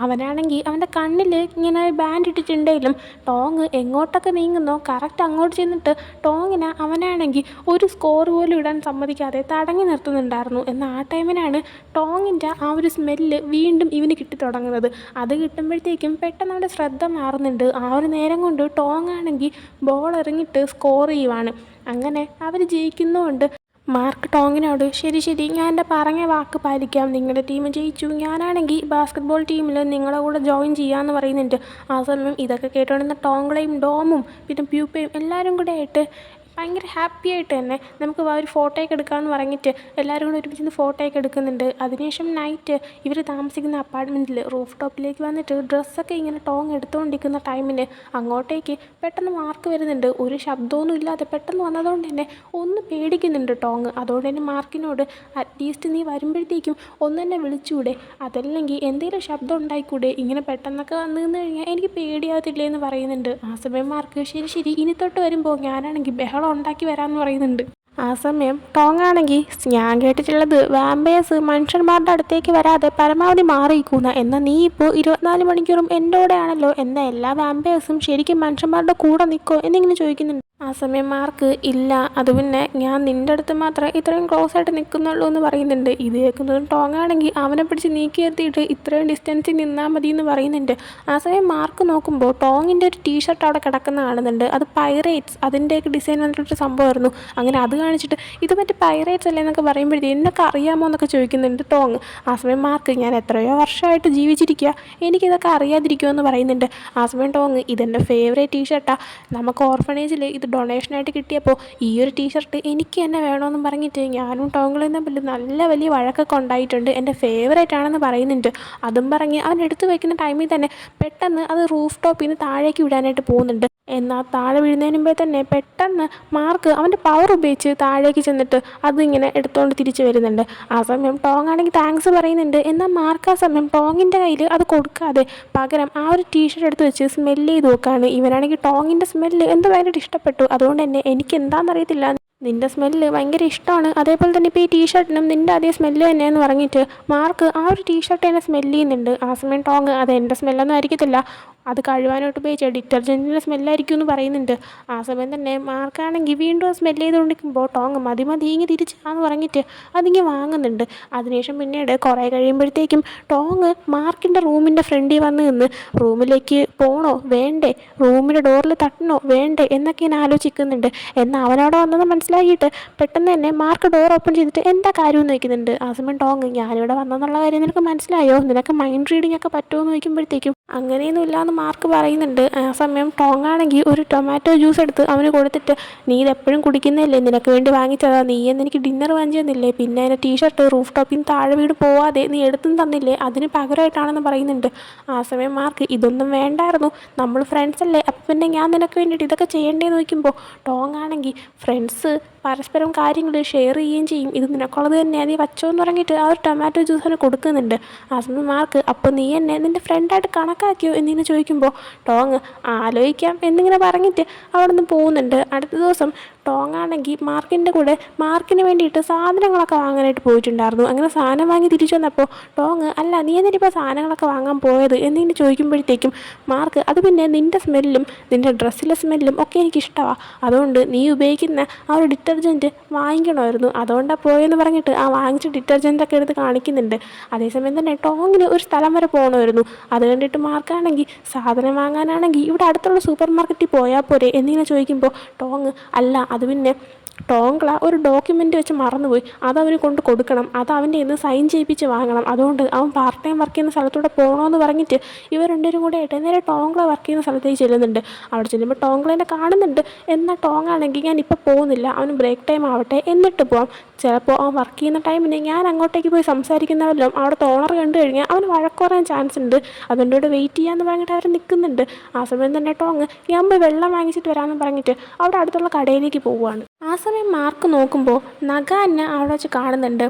അവനാണെങ്കിൽ അവൻ്റെ കണ്ണിൽ ഇങ്ങനെ ബാൻഡ് ഇട്ടിട്ടുണ്ടെങ്കിലും ടോങ് എങ്ങോട്ടൊക്കെ നീങ്ങുന്നോ കറക്റ്റ് അങ്ങോട്ട് ചെന്നിട്ട് ടോങ്ങിനെ അവനാണെങ്കിൽ ഒരു സ്കോർ പോലും ഇടാൻ സമ്മതിക്കാതെ തടഞ്ഞു നിർത്തുന്നുണ്ടായിരുന്നു. എന്നാൽ ആ ടൈമിനാണ് ടോങ്ങിൻ്റെ ആ ഒരു സ്മെല്ല് വീണ്ടും ഇവന് കിട്ടി തുടങ്ങുന്നത്. അത് കിട്ടുമ്പോഴത്തേക്കും പെട്ടെന്ന് അവൻ്റെ ശ്രദ്ധ മാറുന്നുണ്ട്. ആ ഒരു നേരം കൊണ്ട് ടോങ്ങാണെങ്കിൽ ബോൾ എറിഞ്ഞിട്ട് സ്കോർ ചെയ്യുവാണ്. അങ്ങനെ അവർ ജയിക്കുന്നതുകൊണ്ട് മാർക്ക് ടോങ്ങിനോട് ശരി ശരി, ഞാൻ എൻ്റെ പറഞ്ഞ വാക്ക് പാലിക്കാം, നിങ്ങളുടെ ടീം ജയിച്ചു, ഞാനാണെങ്കിൽ ബാസ്കറ്റ്ബോൾ ടീമിൽ നിങ്ങളുടെ കൂടെ ജോയിൻ ചെയ്യാമെന്ന് പറയുന്നുണ്ട്. ആ സമയം ഇതൊക്കെ കേട്ടുകൊണ്ടിരുന്ന ടോങ്കളയും ഡോമും പിന്നെ പ്യൂപ്പയും എല്ലാവരും കൂടെ ആയിട്ട് ഭയങ്കര ഹാപ്പി ആയിട്ട് തന്നെ നമുക്ക് ഒരു ഫോട്ടോയൊക്കെ എടുക്കാമെന്ന് പറഞ്ഞിട്ട് എല്ലാവരും കൂടെ ഒരുമിച്ച് ഫോട്ടോയൊക്കെ എടുക്കുന്നുണ്ട്. അതിനുശേഷം നൈറ്റ് ഇവർ താമസിക്കുന്ന അപ്പാർട്ട്മെൻറ്റിൽ റൂഫ് ടോപ്പിലേക്ക് വന്നിട്ട് ഡ്രസ്സൊക്കെ ഇങ്ങനെ ടോങ് എടുത്തുകൊണ്ടിരിക്കുന്ന ടൈമിന് അങ്ങോട്ടേക്ക് പെട്ടെന്ന് മാർക്ക് വരുന്നുണ്ട്. ഒരു ശബ്ദമൊന്നും ഇല്ലാതെ പെട്ടെന്ന് വന്നതുകൊണ്ട് തന്നെ ഒന്ന് പേടിക്കുന്നുണ്ട് ടോങ്. അതുകൊണ്ട് തന്നെ മാർക്കിനോട് അറ്റ്ലീസ്റ്റ് നീ വരുമ്പോഴത്തേക്കും ഒന്ന് തന്നെ വിളിച്ചുകൂടെ, അതല്ലെങ്കിൽ എന്തെങ്കിലും ശബ്ദം ഉണ്ടായിക്കൂടെ, ഇങ്ങനെ പെട്ടെന്നൊക്കെ വന്നു നിന്ന് കഴിഞ്ഞാൽ എനിക്ക് പേടിയാകത്തില്ലേ എന്ന് പറയുന്നുണ്ട്. ആ സമയം മാർക്ക് ശരി ശരി, ഇനി തൊട്ട് വരുമ്പോൾ ഞാനാണെങ്കിൽ ബഹളം ഉണ്ടാക്കി വരാമെന്ന് പറയുന്നുണ്ട്. ആ സമയം ടോങ്ങാണെങ്കിൽ ഞാൻ കേട്ടിട്ടുള്ളത് വാമ്പയേഴ്സ് മനുഷ്യന്മാരുടെ അടുത്തേക്ക് വരാതെ പരമാവധി മാറിയിരിക്കുന്ന, എന്നാൽ നീ ഇപ്പോൾ 24 മണിക്കൂറും എൻ്റെ കൂടെയാണല്ലോ, എന്നാൽ എല്ലാ വാമ്പയേഴ്സും ശരിക്കും മനുഷ്യന്മാരുടെ കൂടെ നിൽക്കുമോ എന്നിങ്ങനെ ചോദിക്കുന്നുണ്ട്. ആ സമയം മാർക്ക് ഇല്ല, അത് പിന്നെ ഞാൻ നിൻ്റെ അടുത്ത് മാത്രമേ ഇത്രയും ക്ലോസ് ആയിട്ട് നിൽക്കുന്നുള്ളൂ എന്ന് പറയുന്നുണ്ട്. ഇത് കേൾക്കുന്നതും ടോങ്ങാണെങ്കിൽ അവനെ പിടിച്ച് നീക്കി എത്തിയിട്ട് ഇത്രയും ഡിസ്റ്റൻസിൽ നിന്നാൽ മതി എന്ന് പറയുന്നുണ്ട്. ആ സമയം മാർക്ക് നോക്കുമ്പോൾ ടോങ്ങിൻ്റെ ഒരു ടീഷർട്ട് അവിടെ കിടക്കുന്ന കാണുന്നുണ്ട്. അത് പൈറേറ്റ്സ് അതിൻ്റെയൊക്കെ ഡിസൈൻ വന്നിട്ടൊരു സംഭവമായിരുന്നു. അങ്ങനെ അത് കാണിച്ചിട്ട് ഇത് മറ്റേ പൈറേറ്റ്സ് അല്ലേ എന്നൊക്കെ പറയുമ്പോഴത്തേ എന്നൊക്കെ അറിയാമോ എന്നൊക്കെ ചോദിക്കുന്നുണ്ട് ടോങ്. ആ സമയം മാർക്ക് ഞാൻ എത്രയോ വർഷമായിട്ട് ജീവിച്ചിരിക്കുക, എനിക്കിതൊക്കെ അറിയാതിരിക്കുമോ എന്ന് പറയുന്നുണ്ട്. ആ സമയം ടോങ് ഇതെൻ്റെ ഫേവറേറ്റ് ടീഷർട്ടാണ്, നമുക്ക് ഓർഫനേജിൽ ഇത് ഡൊണേഷനായിട്ട് കിട്ടിയപ്പോൾ ഈ ഒരു ടീഷർട്ട് എനിക്ക് തന്നെ വേണമെന്നും പറഞ്ഞിട്ട് ഞാനും ടോങ്ങളും തമ്മിൽ നല്ല വലിയ വഴക്കൊക്കെ ഉണ്ടായിട്ടുണ്ട്, എൻ്റെ ഫേവറേറ്റ് ആണെന്ന് പറയുന്നുണ്ട്. അതും പറഞ്ഞ് അവൻ എടുത്തു വയ്ക്കുന്ന ടൈമിൽ തന്നെ പെട്ടെന്ന് അത് റൂഫ് ടോപ്പിൽ നിന്ന് താഴേക്ക് വിടാനായിട്ട് പോകുന്നുണ്ട്. എന്നാൽ താഴെ വീഴുന്നതിന് മുമ്പേ തന്നെ പെട്ടെന്ന് മാർക്ക് അവൻ്റെ പവർ ഉപയോഗിച്ച് താഴേക്ക് ചെന്നിട്ട് അതിങ്ങനെ എടുത്തുകൊണ്ട് തിരിച്ചു വരുന്നുണ്ട്. ആ സമയം ടോങ് ആണെങ്കിൽ താങ്ക്സ് പറയുന്നുണ്ട്. എന്നാൽ മാർക്ക് ആ സമയം ടോങ്ങിൻ്റെ കയ്യിൽ അത് കൊടുക്കാതെ പകരം ആ ഒരു ടീഷർട്ട് എടുത്ത് വെച്ച് സ്മെല്ല് ചെയ്ത് നോക്കുകയാണ്. ഇവനാണെങ്കിൽ ടോങ്ങിൻ്റെ സ്മെല്ല് എന്തോ ഭയങ്കര ഇഷ്ടപ്പെട്ടു. അതുകൊണ്ട് തന്നെ എനിക്ക് എന്താണെന്നറിയത്തില്ല, നിൻ്റെ സ്മെല്ല് ഭയങ്കര ഇഷ്ടമാണ്, അതേപോലെ തന്നെ ഇപ്പോൾ ഈ ടീഷർട്ടിനും നിൻ്റെ അതേ സ്മെല്ല് തന്നെയെന്ന് പറഞ്ഞിട്ട് മാർക്ക് ആ ഒരു ടീഷർട്ട് തന്നെ സ്മെല്ല് ചെയ്യുന്നുണ്ട്. ആ സമയം ടോങ് അത് എൻ്റെ സ്മെല്ലൊന്നും ആയിരിക്കത്തില്ല, അത് കഴുകാനായിട്ട് ഉപയോഗിച്ച ഡിറ്റർജൻറ്റിൻ്റെ സ്മെല്ലായിരിക്കും എന്ന് പറയുന്നുണ്ട്. ആ സമയം തന്നെ മാർക്കാണെങ്കിൽ വീണ്ടും സ്മെല്ല് ചെയ്തുകൊണ്ടിരിക്കുമ്പോൾ ടോങ് മതി മതി ഇങ്ങ് തിരിച്ചാന്ന് പറഞ്ഞിട്ട് അതിങ്ങ് വാങ്ങുന്നുണ്ട്. അതിനുശേഷം പിന്നീട് കുറേ കഴിയുമ്പോഴത്തേക്കും ടോങ് മാർക്കിൻ്റെ റൂമിൻ്റെ ഫ്രണ്ടിൽ വന്ന് നിന്ന് റൂമിലേക്ക് പോകണോ വേണ്ടേ, റൂമിൻ്റെ ഡോറിൽ തട്ടണോ വേണ്ടേ എന്നൊക്കെ ഇങ്ങനെ ആലോചിക്കുന്നുണ്ട്. എന്നാൽ അവനവിടെ വന്നത് മനസ്സിലാക്കിയിട്ട് പെട്ടെന്ന് തന്നെ മാർക്ക് ഡോർ ഓപ്പൺ ചെയ്തിട്ട് എന്താ കാര്യമെന്ന് ചോദിക്കുന്നുണ്ട്. ആ സമയം ടോങ് ഞാനിവിടെ വന്നെന്നുള്ള കാര്യം നിനക്ക് മനസ്സിലായോ, നിനക്ക് മൈൻഡ് റീഡിംഗ് ഒക്കെ പറ്റുമോ എന്ന് ചോദിക്കുമ്പോഴത്തേക്കും അങ്ങനെയൊന്നും ഇല്ലയെന്ന് മാർക്ക് പറയുന്നുണ്ട്. ആ സമയം ടോങ് ആണെങ്കിൽ ഒരു ടൊമാറ്റോ ജ്യൂസ് എടുത്ത് അവന് കൊടുത്തിട്ട് നീ ഇതെപ്പോഴും കുടിക്കുന്നതല്ലേ, നിനക്ക് വേണ്ടി വാങ്ങിച്ചതാ, നീ എന്ന് എനിക്ക് ഡിന്നർ വാങ്ങിച്ചു തന്നില്ലേ, പിന്നെ അതിൻ്റെ ടീഷർട്ട് റൂഫ് ടോപ്പിൽ നിന്ന് താഴെ വീട് പോവാതെ നീ എടുത്തും തന്നില്ലേ, അതിന് പകരമായിട്ടാണെന്ന് പറയുന്നുണ്ട്. ആ സമയം മാർക്ക് ഇതൊന്നും വേണ്ടായിരുന്നു, നമ്മൾ ഫ്രണ്ട്സ് അല്ലേ, അപ്പം പിന്നെ ഞാൻ നിനക്ക് വേണ്ടിയിട്ട് ഇതൊക്കെ ചെയ്യേണ്ടതെന്ന് ചോദിക്കുമ്പോൾ ടോങ് ആണെങ്കിൽ ഫ്രണ്ട്സ് പരസ്പരം കാര്യങ്ങൾ ഷെയർ ചെയ്യുകയും ചെയ്യും, ഇത് നിനക്കുള്ളത് തന്നെ നീ വച്ചോ എന്ന് പറഞ്ഞിട്ട് ആ ഒരു ടൊമാറ്റോ ജ്യൂസിന് കൊടുക്കുന്നുണ്ട്. ആ സമയം മാർക്ക് അപ്പോൾ നീ എന്നെ നിൻ്റെ ഫ്രണ്ടായിട്ട് കണക്കാക്കിയോ എന്നിങ്ങനെ ചോദിക്കുമ്പോൾ ടോങ് ആലോചിക്കാം എന്നിങ്ങനെ പറഞ്ഞിട്ട് അവിടെ നിന്ന് പോകുന്നുണ്ട്. അടുത്ത ദിവസം ടോങ് ആണെങ്കിൽ മാർക്കിൻ്റെ കൂടെ മാർക്കിന് വേണ്ടിയിട്ട് സാധനങ്ങളൊക്കെ വാങ്ങാനായിട്ട് പോയിട്ടുണ്ടായിരുന്നു. അങ്ങനെ സാധനം വാങ്ങി തിരിച്ചു വന്നപ്പോൾ ടോങ് അല്ല നീ എന്നിട്ടിപ്പോൾ സാധനങ്ങളൊക്കെ വാങ്ങാൻ പോയത് എന്നിങ്ങനെ ചോദിക്കുമ്പോഴത്തേക്കും മാർക്ക് അത് പിന്നെ നിൻ്റെ സ്മെല്ലും നിൻ്റെ ഡ്രസ്സിലെ സ്മെല്ലും ഒക്കെ എനിക്കിഷ്ടമാണ്, അതുകൊണ്ട് നീ ഉപയോഗിക്കുന്ന ആ ഒരു ഡിറ്റർജൻറ്റ് വാങ്ങിക്കണമായിരുന്നു, അതുകൊണ്ടാണ് പോയെന്ന് പറഞ്ഞിട്ട് ആ വാങ്ങിച്ച ഡിറ്റർജൻറ്റൊക്കെ എടുത്ത് കാണിക്കുന്നുണ്ട്. അതേസമയം തന്നെ ടോങ്ങിന് ഒരു സ്ഥലം വരെ പോകണമായിരുന്നു. അത് കണ്ടിട്ട് മാർക്കാണെങ്കിൽ സാധനം വാങ്ങാനാണെങ്കിൽ ഇവിടെ അടുത്തുള്ള സൂപ്പർ മാർക്കറ്റിൽ പോയാൽ പോരെ എന്നിങ്ങനെ ചോദിക്കുമ്പോൾ ടോങ് അല്ല അത് പിന്നെ ടോങ്കള ഒരു ഡോക്യുമെൻ്റ് വെച്ച് മറന്നുപോയി, അതവന് കൊണ്ട് കൊടുക്കണം, അത് അവൻ്റെ ഇന്ന് സൈൻ ചെയ്യിപ്പിച്ച് വാങ്ങണം, അതുകൊണ്ട് അവൻ പാർട്ട് ടൈം വർക്ക് ചെയ്യുന്ന സ്ഥലത്തൂടെ പോകണമെന്ന് പറഞ്ഞിട്ട് ഇവർ രണ്ടുപേരും കൂടെ ആയിട്ട് നേരെ ടോങ്കള വർക്ക് ചെയ്യുന്ന സ്ഥലത്തേക്ക് ചെല്ലുന്നുണ്ട്. അവിടെ ചെല്ലുമ്പോൾ ടോങ്കളെന്നെ കാണുന്നുണ്ട്. എന്നാൽ ടോങ് ആണെങ്കിൽ ഞാൻ ഇപ്പോൾ പോകുന്നില്ല, അവന് ബ്രേക്ക് ടൈം ആവട്ടെ എന്നിട്ട് പോകാം, ചിലപ്പോൾ അവൻ വർക്ക് ചെയ്യുന്ന ടൈമിന് ഞാൻ അങ്ങോട്ടേക്ക് പോയി സംസാരിക്കുന്നവല്ലോ അവിടുത്തെ ഓണർ കണ്ടു കഴിഞ്ഞാൽ അവന് വഴക്ക് പറയാൻ ചാൻസ് ഉണ്ട്, അതുകൊണ്ട് ഇവിടെ വെയിറ്റ് ചെയ്യാമെന്ന് പറഞ്ഞിട്ട് അവർ നിൽക്കുന്നുണ്ട്. ആ സമയം തന്നെ ടോങ് ഞാൻ പോയി വെള്ളം വാങ്ങിച്ചിട്ട് വരാമെന്ന് പറഞ്ഞിട്ട് അവിടെ അടുത്തുള്ള കടയിലേക്ക് പോവുകയാണ്. ആ സമയം മാർക്ക് നോക്കുമ്പോൾ നഗാനെ അവിടെ വെച്ച് കാണുന്നുണ്ട്.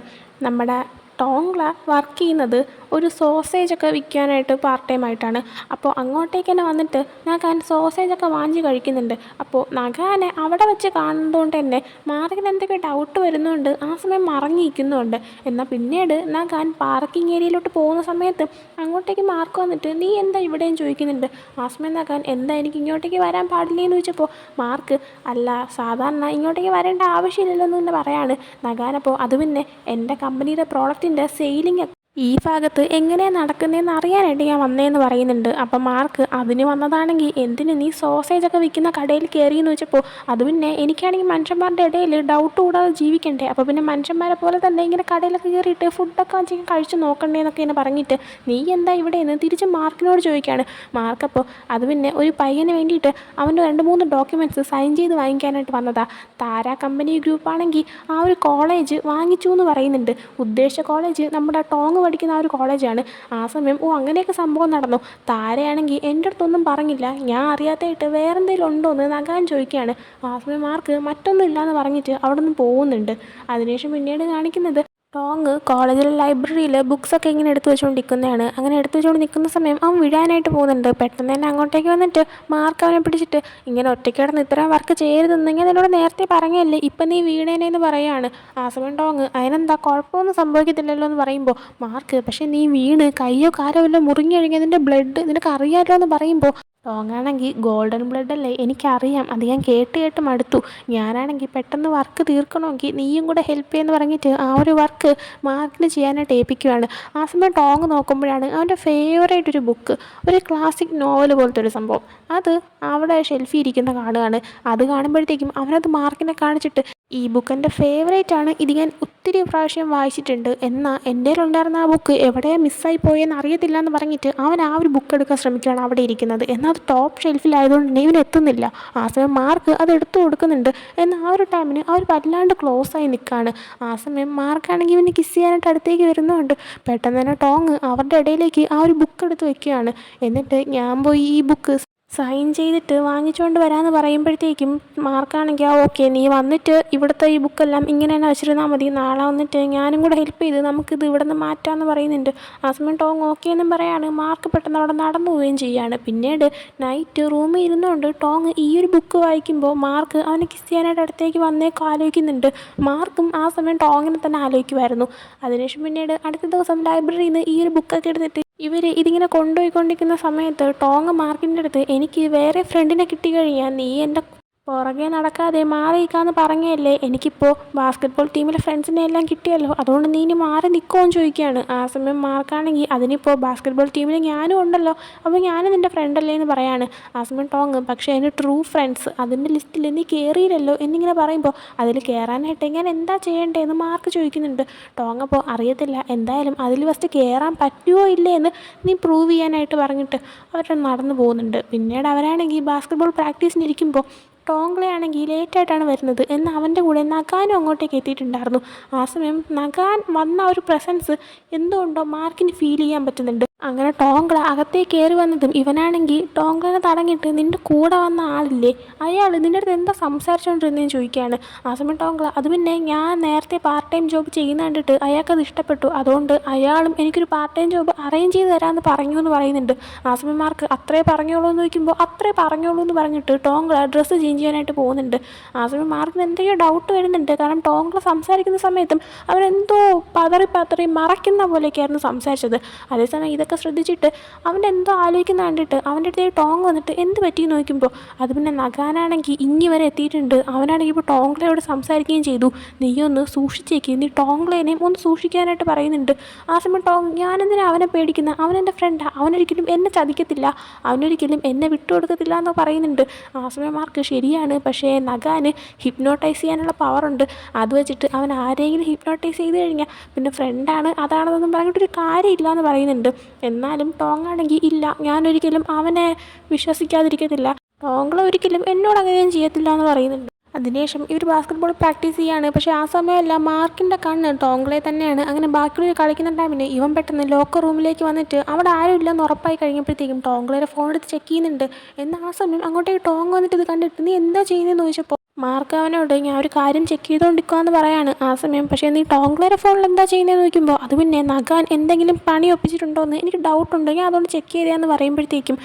നമ്മുടെ ടോങ്ല വർക്ക് ചെയ്യുന്നത് ഒരു സോസേജൊക്കെ വിൽക്കാനായിട്ട് പാർട്ട് ടൈം ആയിട്ടാണ്. അപ്പോൾ അങ്ങോട്ടേക്ക് തന്നെ വന്നിട്ട് നഗാൻ സോസേജൊക്കെ വാങ്ങി കഴിക്കുന്നുണ്ട്. അപ്പോൾ നഗാനെ അവിടെ വെച്ച് കാണുന്നതുകൊണ്ട് തന്നെ മാർക്കിന് എന്തൊക്കെ ഡൗട്ട് വരുന്നുണ്ട്. ആ സമയം മറങ്ങിയിരിക്കുന്നുണ്ട്. എന്നാൽ പിന്നീട് നഗാൻ പാർക്കിംഗ് ഏരിയയിലോട്ട് പോകുന്ന സമയത്ത് അങ്ങോട്ടേക്ക് മാർക്ക് വന്നിട്ട് നീ എന്താ ഇവിടെയും ചോദിക്കുന്നുണ്ട്. ആ സമയം നഗാൻ എന്താ എനിക്ക് ഇങ്ങോട്ടേക്ക് വരാൻ പാടില്ലേ എന്ന് ചോദിച്ചപ്പോൾ മാർക്ക് അല്ല സാധാരണ ഇങ്ങോട്ടേക്ക് വരേണ്ട ആവശ്യമില്ലല്ലോ എന്ന് തന്നെ പറയാണ് നഗാനപ്പോൾ. അത് പിന്നെ എൻ്റെ കമ്പനിയുടെ പ്രോഡക്റ്റിൻ്റെ സെയിലിംഗ് ഈ ഭാഗത്ത് എങ്ങനെയാണ് നടക്കുന്നതെന്ന് അറിയാനായിട്ട് ഞാൻ വന്നതെന്ന് പറയുന്നുണ്ട്. അപ്പം മാർക്ക് അതിന് വന്നതാണെങ്കിൽ എന്തിന് നീ സോസേജൊക്കെ വിൽക്കുന്ന കടയിൽ കയറിയെന്ന് വെച്ചപ്പോൾ അത് പിന്നെ എനിക്കാണെങ്കിൽ മനുഷ്യന്മാരുടെ ഇടയിൽ ഡൗട്ട് കൂടാതെ ജീവിക്കണ്ടേ, അപ്പോൾ പിന്നെ മനുഷ്യന്മാരെ പോലെ തന്നെ ഇങ്ങനെ കടയിലൊക്കെ കയറിയിട്ട് ഫുഡൊക്കെ വെച്ച് കഴിച്ച് നോക്കണ്ടേ എന്നൊക്കെ ഇങ്ങനെ പറഞ്ഞിട്ട് നീ എന്താ ഇവിടെ നിന്ന് തിരിച്ച് മാർക്കിനോട് ചോദിക്കുകയാണ്. മാർക്കപ്പോൾ അത് പിന്നെ ഒരു പയ്യന് വേണ്ടിയിട്ട് അവൻ്റെ 2-3 ഡോക്യുമെൻറ്റ്സ് സൈൻ ചെയ്ത് വാങ്ങിക്കാനായിട്ട് വന്നതാ. താര കമ്പനി ഗ്രൂപ്പാണെങ്കിൽ ആ ഒരു കോളേജ് വാങ്ങിച്ചു എന്ന് പറയുന്നുണ്ട്. ഉദ്ദേശ കോളേജ് നമ്മുടെ ടോങ് പഠിക്കുന്ന ആ ഒരു കോളേജാണ്. ആ സമയം അങ്ങനെയൊക്കെ സംഭവം നടന്നു. താരയാണെങ്കിൽ എൻ്റെ അടുത്തൊന്നും പറഞ്ഞില്ല, ഞാൻ അറിയാത്തതായിട്ട് വേറെ എന്തെങ്കിലും ഉണ്ടോ എന്ന് നഗാൻ ചോദിക്കുകയാണ്. ആ സമയം മാർക്ക് മറ്റൊന്നും ഇല്ലയെന്ന് പറഞ്ഞിട്ട് അവിടെ നിന്ന് പോകുന്നുണ്ട്. അതിനുശേഷം പിന്നീട് കാണിക്കുന്നത് ടോങ് കോളേജിലെ ലൈബ്രറിയിൽ ബുക്സൊക്കെ ഇങ്ങനെ എടുത്തു വെച്ചുകൊണ്ടിരിക്കുന്നതാണ്. അങ്ങനെ എടുത്തു വെച്ചുകൊണ്ട് നിൽക്കുന്ന സമയം അവൻ വിടാനായിട്ട് പോകുന്നുണ്ട്. പെട്ടെന്ന് തന്നെ അങ്ങോട്ടേക്ക് വന്നിട്ട് മാർക്ക് അവനെ പിടിച്ചിട്ട് ഇങ്ങനെ ഒറ്റയ്ക്ക് കിടന്ന് ഇത്രയും വർക്ക് ചെയ്യരുതെന്നെങ്കിൽ എന്നോട് നേരത്തെ പറഞ്ഞല്ലേ, ഇപ്പം നീ വീണേനെന്ന് പറയുകയാണ്. ആ സമയം ടോങ് അതിനെന്താ കുഴപ്പമൊന്നും സംഭവിക്കത്തില്ലല്ലോ എന്ന് പറയുമ്പോൾ മാർക്ക് പക്ഷേ നീ വീണ് കയ്യോ കാലോ വല്ലതും മുറിഞ്ഞു കഴിഞ്ഞാൽ അതിൻ്റെ ബ്ലഡ് നിനക്ക് അറിയാമല്ലോ എന്ന് പറയുമ്പോൾ ടോങ്ങാണെങ്കിൽ ഗോൾഡൻ ബ്ലഡ് അല്ലേ എനിക്കറിയാം, അത് ഞാൻ കേട്ട് മടുത്തു, ഞാനാണെങ്കിൽ പെട്ടെന്ന് വർക്ക് തീർക്കണമെങ്കിൽ നീയും കൂടെ ഹെൽപ്പ് ചെയ്യുമെന്ന് പറഞ്ഞിട്ട് ആ ഒരു വർക്ക് മാർക്കിന് ചെയ്യാനായിട്ട് ഏൽപ്പിക്കുകയാണ്. ആ സമയം ടോങ് നോക്കുമ്പോഴാണ് അവൻ്റെ ഫേവറേറ്റ് ഒരു ബുക്ക്, ഒരു ക്ലാസിക് നോവൽ പോലത്തെ ഒരു സംഭവം, അത് അവിടെ ഷെൽഫിൽ ഇരിക്കുന്ന കാണുകയാണ്. അത് കാണുമ്പോഴത്തേക്കും അവനത് മാർക്കിനെ കാണിച്ചിട്ട് ഈ ബുക്ക് എൻ്റെ ഫേവറേറ്റ് ആണ്, ഇത് ഞാൻ ഒത്തിരി പ്രാവശ്യം വായിച്ചിട്ടുണ്ട്, എന്നാൽ എൻ്റെ കയ്യിലുണ്ടായിരുന്ന ആ ബുക്ക് എവിടെയാണ് മിസ്സായി പോയെന്ന് അറിയത്തില്ല എന്ന് പറഞ്ഞിട്ട് അവൻ ആ ഒരു ബുക്ക് എടുക്കാൻ ശ്രമിക്കുകയാണ് അവിടെ ഇരിക്കുന്നത്. എന്നാൽ അത് ടോപ്പ് ഷെൽഫിലായതുകൊണ്ട് തന്നെ ഇവൻ എത്തുന്നില്ല. ആ സമയം മാർക്ക് അത് എടുത്തു കൊടുക്കുന്നുണ്ട്. എന്നാൽ ആ ഒരു ടൈമിന് അവർ വല്ലാണ്ട് ക്ലോസ് ആയി നിൽക്കുകയാണ്. ആ സമയം മാർക്കാണെങ്കിൽ ഇവന് കിസ് ചെയ്യാനായിട്ട് അടുത്തേക്ക് വരുന്നതുകൊണ്ട് പെട്ടെന്ന് തന്നെ ടോങ് അവരുടെ ഇടയിലേക്ക് ആ ഒരു ബുക്ക് എടുത്ത് വെക്കുകയാണ്. എന്നിട്ട് ഞാൻ പോയി ഈ ബുക്ക് സൈൻ ചെയ്തിട്ട് വാങ്ങിച്ചുകൊണ്ട് വരാമെന്ന് പറയുമ്പോഴത്തേക്കും മാർക്കാണെങ്കിൽ ഓക്കെ നീ വന്നിട്ട് ഇവിടുത്തെ ഈ ബുക്കെല്ലാം ഇങ്ങനെ തന്നെ വെച്ചിരുന്നാൽ മതി, നാളെ വന്നിട്ട് ഞാനും കൂടെ ഹെൽപ്പ് ചെയ്ത് നമുക്കിത് ഇവിടെ നിന്ന് മാറ്റാമെന്ന് പറയുന്നുണ്ട്. ആ സമയം ടോങ് ഓക്കെ എന്നും പറയാണ്. മാർക്ക് പെട്ടെന്ന് അവിടെ നടന്നു പോവുകയും ചെയ്യുകയാണ്. പിന്നീട് നൈറ്റ് റൂമിൽ ഇരുന്നുകൊണ്ട് ടോങ് ഈ ഒരു ബുക്ക് വായിക്കുമ്പോൾ മാർക്ക് അവനെ കിസ് ചെയ്യാനായിട്ട് അടുത്തേക്ക് വന്നേക്ക് ആലോചിക്കുന്നുണ്ട്. മാർക്കും ആ സമയം ടോങ്ങിനെ തന്നെ ആലോചിക്കുമായിരുന്നു. അതിനുശേഷം പിന്നീട് അടുത്ത ദിവസം ലൈബ്രറിയിൽ നിന്ന് ഈ ഒരു ബുക്കൊക്കെ എടുത്തിട്ട് ഇവർ ഇതിങ്ങനെ കൊണ്ടുപോയിക്കൊണ്ടിരിക്കുന്ന സമയത്ത് ടോങ് മാർക്കിൻ്റെ അടുത്ത് എനിക്ക് വേറെ ഫ്രണ്ടിനെ കിട്ടിക്കഴിഞ്ഞാൽ നീ എൻ്റെ പുറകെ നടക്കാതെ മാറിയിരിക്കാമെന്ന് പറഞ്ഞല്ലേ, എനിക്കിപ്പോൾ ബാസ്കറ്റ്ബോൾ ടീമിലെ ഫ്രണ്ട്സിനെ എല്ലാം കിട്ടിയല്ലോ, അതുകൊണ്ട് നീ ഇനി മാറി നിൽക്കുമെന്ന് ചോദിക്കുകയാണ്. ആ സമയം മാർക്കാണെങ്കിൽ അതിനിപ്പോൾ ബാസ്കറ്റ്ബോൾ ടീമിൽ ഞാനും ഉണ്ടല്ലോ, അപ്പോൾ ഞാനും നിൻ്റെ ഫ്രണ്ടല്ലേ എന്ന് പറയാണ്. ആ സമയം ടോങ് പക്ഷേ അതിന് ട്രൂ ഫ്രണ്ട്സ് അതിൻ്റെ ലിസ്റ്റിൽ നീ കയറിയില്ലല്ലോ എന്നിങ്ങനെ പറയുമ്പോൾ അതിൽ കയറാനായിട്ട് ഞാൻ എന്താ ചെയ്യേണ്ടതെന്ന് മാർക്ക് ചോദിക്കുന്നുണ്ട്. ടോങ് അപ്പോൾ അറിയത്തില്ല, എന്തായാലും അതിൽ ഫസ്റ്റ് കയറാൻ പറ്റുമോ ഇല്ലേ എന്ന് നീ പ്രൂവ് ചെയ്യാനായിട്ട് പറഞ്ഞിട്ട് അവർ നടന്നു പോകുന്നുണ്ട്. പിന്നീട് അവരാണെങ്കിൽ ബാസ്കറ്റ്ബോൾ പ്രാക്ടീസിനിരിക്കുമ്പോൾ ടോങ്കളെ ആണെങ്കിൽ ലേറ്റായിട്ടാണ് വരുന്നത്. എന്നാൽ അവൻ്റെ കൂടെ നഗാനും അങ്ങോട്ടേക്ക് എത്തിയിട്ടുണ്ടായിരുന്നു. ആ സമയം നഗാൻ വന്ന ഒരു പ്രസൻസ് എന്തുകൊണ്ടോ മാർക്കിന് ഫീൽ ചെയ്യാൻ പറ്റുന്നുണ്ട്. അങ്ങനെ ടോങ്കള അകത്തേക്ക് കയറി വന്നതും ഇവനാണെങ്കിൽ ടോങ്കളനെ തടഞ്ഞിട്ട് നിൻ്റെ കൂടെ വന്ന ആളില്ലേ അയാൾ നിൻ്റെ അടുത്ത് എന്താ സംസാരിച്ചുകൊണ്ടിരുന്നതെന്ന് ചോദിക്കുകയാണ്. ആ സമയം ടോങ്കള അത് പിന്നെ ഞാൻ നേരത്തെ പാർട്ട് ടൈം ജോബ് ചെയ്യുന്ന കണ്ടിട്ട് അയാൾക്കത് ഇഷ്ടപ്പെട്ടു, അതുകൊണ്ട് അയാളും എനിക്കൊരു പാർട്ട് ടൈം ജോബ് അറേഞ്ച് ചെയ്ത് തരാമെന്ന് പറഞ്ഞു എന്ന് പറയുന്നുണ്ട്. ആ സമയം മാർക്ക് അത്രേ പറഞ്ഞോളൂ എന്ന് ചോദിക്കുമ്പോൾ അത്രേ പറഞ്ഞോളൂ എന്ന് പറഞ്ഞിട്ട് ടോങ്കള ഡ്രസ്സ് ചേഞ്ച് ചെയ്യാനായിട്ട് പോകുന്നുണ്ട്. ആ സമയം മാർക്കിന് എന്തൊക്കെയോ ഡൗട്ട് വരുന്നുണ്ട്. കാരണം ടോങ്കള സംസാരിക്കുന്ന സമയത്തും അവനെന്തോ പതറി മറയ്ക്കുന്ന പോലെയൊക്കെയായിരുന്നു സംസാരിച്ചത്. അതേസമയം ഇതൊക്കെ ശ്രദ്ധിച്ചിട്ട് അവൻ്റെ എന്തോ ആലോചിക്കുന്ന കണ്ടിട്ട് അവൻ്റെ അടുത്തേക്ക് ടോങ് വന്നിട്ട് എന്ത് പറ്റിയെന്ന് നോക്കുമ്പോൾ അത് പിന്നെ നഗാനാണെങ്കിൽ ഇങ്ങി വരെ എത്തിയിട്ടുണ്ട്. അവനാണെങ്കിൽ ഇപ്പോൾ ടോങ്കളയോട് സംസാരിക്കുകയും ചെയ്തു, നീയൊന്ന് സൂക്ഷിച്ചേക്ക്, നീ ടോങ്കളേനെയും ഒന്ന് സൂക്ഷിക്കാനായിട്ട് പറയുന്നുണ്ട്. ആ സമയം ടോങ് ഞാനെന്തിനാ അവനെ പേടിക്കുന്നത്, അവനെൻ്റെ ഫ്രണ്ടാണ്, അവനൊരിക്കലും എന്നെ ചതിക്കത്തില്ല, അവനൊരിക്കലും എന്നെ വിട്ടുകൊടുക്കത്തില്ല എന്ന് പറയുന്നുണ്ട്. ആ സമയം മാർക്ക് ശരിയാണ്, പക്ഷേ നഗാന് ഹിപ്നോട്ടൈസ് ചെയ്യാനുള്ള പവറുണ്ട്, അത് വെച്ചിട്ട് അവൻ ആരെങ്കിലും ഹിപ്നോട്ടൈസ് ചെയ്ത് കഴിഞ്ഞാൽ പിന്നെ ഫ്രണ്ടാണ് അതാണെന്നൊന്നും പറഞ്ഞിട്ടൊരു കാര്യമില്ല എന്ന് പറയുന്നുണ്ട്. എന്നാലും ടോങ് ആണെങ്കിൽ ഇല്ല, ഞാനൊരിക്കലും അവനെ വിശ്വസിക്കാതിരിക്കത്തില്ല, ടോങ്കള ഒരിക്കലും എന്നോട് അങ്ങനെയും ചെയ്യത്തില്ല എന്ന് പറയുന്നുണ്ട്. അതിനുശേഷം ഇവർ ബാസ്കറ്റ് ബോൾ പ്രാക്ടീസ് ചെയ്യാണ്. പക്ഷേ ആ സമയമല്ല മാർക്കിൻ്റെ കണ്ണ് ടോങ്കളെ തന്നെയാണ്. അങ്ങനെ ബാക്കിയുള്ളവർ കളിക്കുന്ന ടൈമിന് ഇവൻ പെട്ടെന്ന് ലോക്കർ റൂമിലേക്ക് വന്നിട്ട് അവിടെ ആരും ഇല്ലെന്ന് ഉറപ്പായി കഴിഞ്ഞപ്പോഴത്തേക്കും ടോങ്കളയുടെ ഫോൺ എടുത്ത് ചെക്ക് ചെയ്യുന്നുണ്ട്. എന്നാൽ ആ സമയം അങ്ങോട്ടേക്ക് ടോങ് വന്നിട്ട് ഇത് കണ്ടിട്ട് നീ എന്താ ചെയ്യുന്നതെന്ന് ചോദിച്ചപ്പോൾ മാർക്ക് അവനോട് ഞാൻ ഒരു കാര്യം ചെക്ക് ചെയ്തുകൊണ്ടിരിക്കുകയെന്ന് പറയാണ്. ആ സമയം പക്ഷേ നീ ടോങ്കളയുടെ ഫോണിൽ എന്താ ചെയ്യുന്നതെന്ന് ചോദിക്കുമ്പോൾ അത് പിന്നെ നഗാൻ എന്തെങ്കിലും പണി ഒപ്പിച്ചിട്ടുണ്ടോ എന്ന് എനിക്ക് ഡൗട്ടുണ്ട്, ഞാൻ അതുകൊണ്ട് ചെക്ക് ചെയ്തതെന്ന് പറയുമ്പോഴത്തേക്കും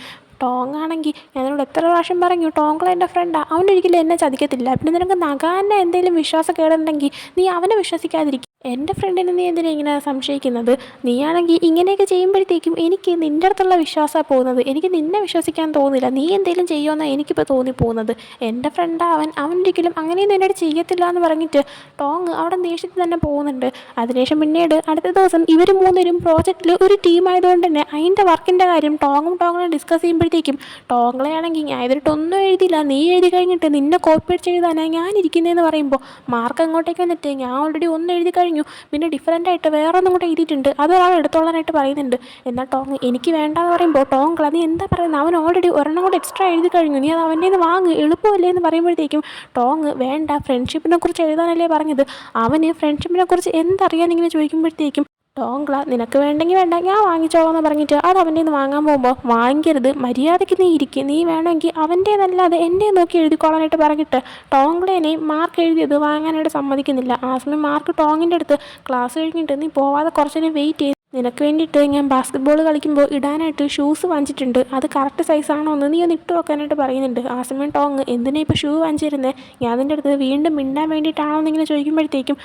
ടോങ് ആണെങ്കിൽ ഞാനോട് എത്ര പ്രാവശ്യം പറഞ്ഞു ടോങ്കള എൻ്റെ ഫ്രണ്ടാണ്, അവനൊരിക്കലും എന്നെ ചതിക്കത്തില്ല, പിന്നെ നിനക്ക് നഗാനെ എന്തെങ്കിലും വിശ്വാസക്കേടുണ്ടെങ്കിൽ നീ അവനെ വിശ്വസിക്കാതിരിക്കും, എൻ്റെ ഫ്രണ്ടിനെ നീ എന്തിനാ ഇങ്ങനെ സംശയിക്കുന്നത്, നീയാണെങ്കിൽ ഇങ്ങനെയൊക്കെ ചെയ്യുമ്പോഴത്തേക്കും എനിക്ക് നിൻ്റെ അടുത്തുള്ള വിശ്വാസമാണ് പോകുന്നത്, എനിക്ക് നിന്നെ വിശ്വസിക്കാൻ തോന്നുന്നില്ല, നീ എന്തെങ്കിലും ചെയ്യുമെന്നാണ് എനിക്കിപ്പോൾ തോന്നിപ്പോകുന്നത്, എൻ്റെ ഫ്രണ്ടാണ് അവനൊരിക്കലും അങ്ങനെയൊന്നും എന്നോട് ചെയ്യത്തില്ല എന്ന് പറഞ്ഞിട്ട് ടോങ് അവിടെ ദേഷ്യത്തിൽ തന്നെ പോകുന്നുണ്ട്. അതിനുശേഷം പിന്നീട് അടുത്ത ദിവസം ഇവർ മൂന്നരും പ്രോജക്റ്റിൽ ഒരു ടീമായതുകൊണ്ട് തന്നെ അതിൻ്റെ വർക്കിൻ്റെ കാര്യം ടോങ്ങും ഡിസ്കസ് ചെയ്യുമ്പോഴത്തേക്കും ടോങ്കളെയാണെങ്കിൽ ഞാൻ ഇതിട്ടൊന്നും എഴുതിയില്ല, നീ എഴുതി കഴിഞ്ഞിട്ട് നിന്നെ കോപ്പി അടിച്ച് എഴുതാനാണ് ഞാൻ ഇരിക്കുന്നതെന്ന് പറയുമ്പോൾ മാർക്ക് അങ്ങോട്ടേക്ക് വന്നിട്ട് ഞാൻ ഓൾറെഡി ഒന്ന് എഴുതി കഴിഞ്ഞു, പിന്നെ ഡിഫറൻ്റ് ആയിട്ട് വേറൊന്നും കൂടെ എഴുതിയിട്ടുണ്ട്, അതൊരാൾ എടുത്തോളാനായിട്ട് പറയുന്നുണ്ട്. എന്നാൽ ടോങ് എനിക്ക് വേണ്ടാന്ന് പറയുമ്പോൾ ടോങ്കള നീ എന്താ പറയുന്നത്, അവൻ ഓൾറെഡി ഒരെണ്ണം കൂടെ എക്സ്ട്രാ എഴുതി കഴിഞ്ഞു, നീ അത് അവൻ്റെ നിന്ന് വാങ്ങ്, എളുപ്പമല്ലേ എന്ന് പറയുമ്പോഴത്തേക്കും ടോങ് വേണ്ട, ഫ്രണ്ട്ഷിപ്പിനെ കുറിച്ച് എഴുതാനല്ലേ പറഞ്ഞത്, അവന് ഫ്രണ്ട്ഷിപ്പിനെ കുറിച്ച് എന്തറിയാൻ ഇങ്ങനെ ചോദിക്കുമ്പോഴത്തേക്കും ടോങ്കള നിനക്ക് വേണ്ടെങ്കിൽ വേണ്ട, ഞാൻ വാങ്ങിച്ചോളാം എന്ന് പറഞ്ഞിട്ട് അത് അവൻ്റെ നിന്ന് വാങ്ങാൻ പോകുമ്പോൾ വാങ്ങിക്കരുത്, മര്യാദയ്ക്ക് നീ ഇരിക്കും, നീ വേണമെങ്കിൽ അവൻ്റേതല്ലാതെ എൻ്റെ നോക്കി എഴുതിക്കോളാനായിട്ട് പറഞ്ഞിട്ട് ടോങ്കളേനെ മാർക്ക് എഴുതിയത് വാങ്ങാനായിട്ട് സമ്മതിക്കുന്നില്ല. ആ സമയം മാർക്ക് ടോങ്ങിൻ്റെ അടുത്ത് ക്ലാസ് കഴിഞ്ഞിട്ട് നീ പോവാതെ കുറച്ച് നേരം വെയിറ്റ് ചെയ്ത്, നിനക്ക് വേണ്ടിയിട്ട് ഞാൻ ബാസ്കറ്റ് ബോൾ കളിക്കുമ്പോൾ ഇടാനായിട്ട് ഷൂസ് വാങ്ങിച്ചിട്ടുണ്ട്, അത് കറക്റ്റ് സൈസാണോ എന്ന് നീ ഒന്ന് ഇട്ട് നോക്കാനായിട്ട് പറയുന്നുണ്ട്. ആ സമയം ടോങ് എന്തിനാ ഇപ്പോൾ ഷൂ വാങ്ങിച്ചിരുന്നത്, ഞാൻ അതിൻ്റെ അടുത്ത് വീണ്ടും മിണ്ടാൻ വേണ്ടിയിട്ടാണോ എന്നിങ്ങനെ ചോദിക്കുമ്പോഴത്തേക്കും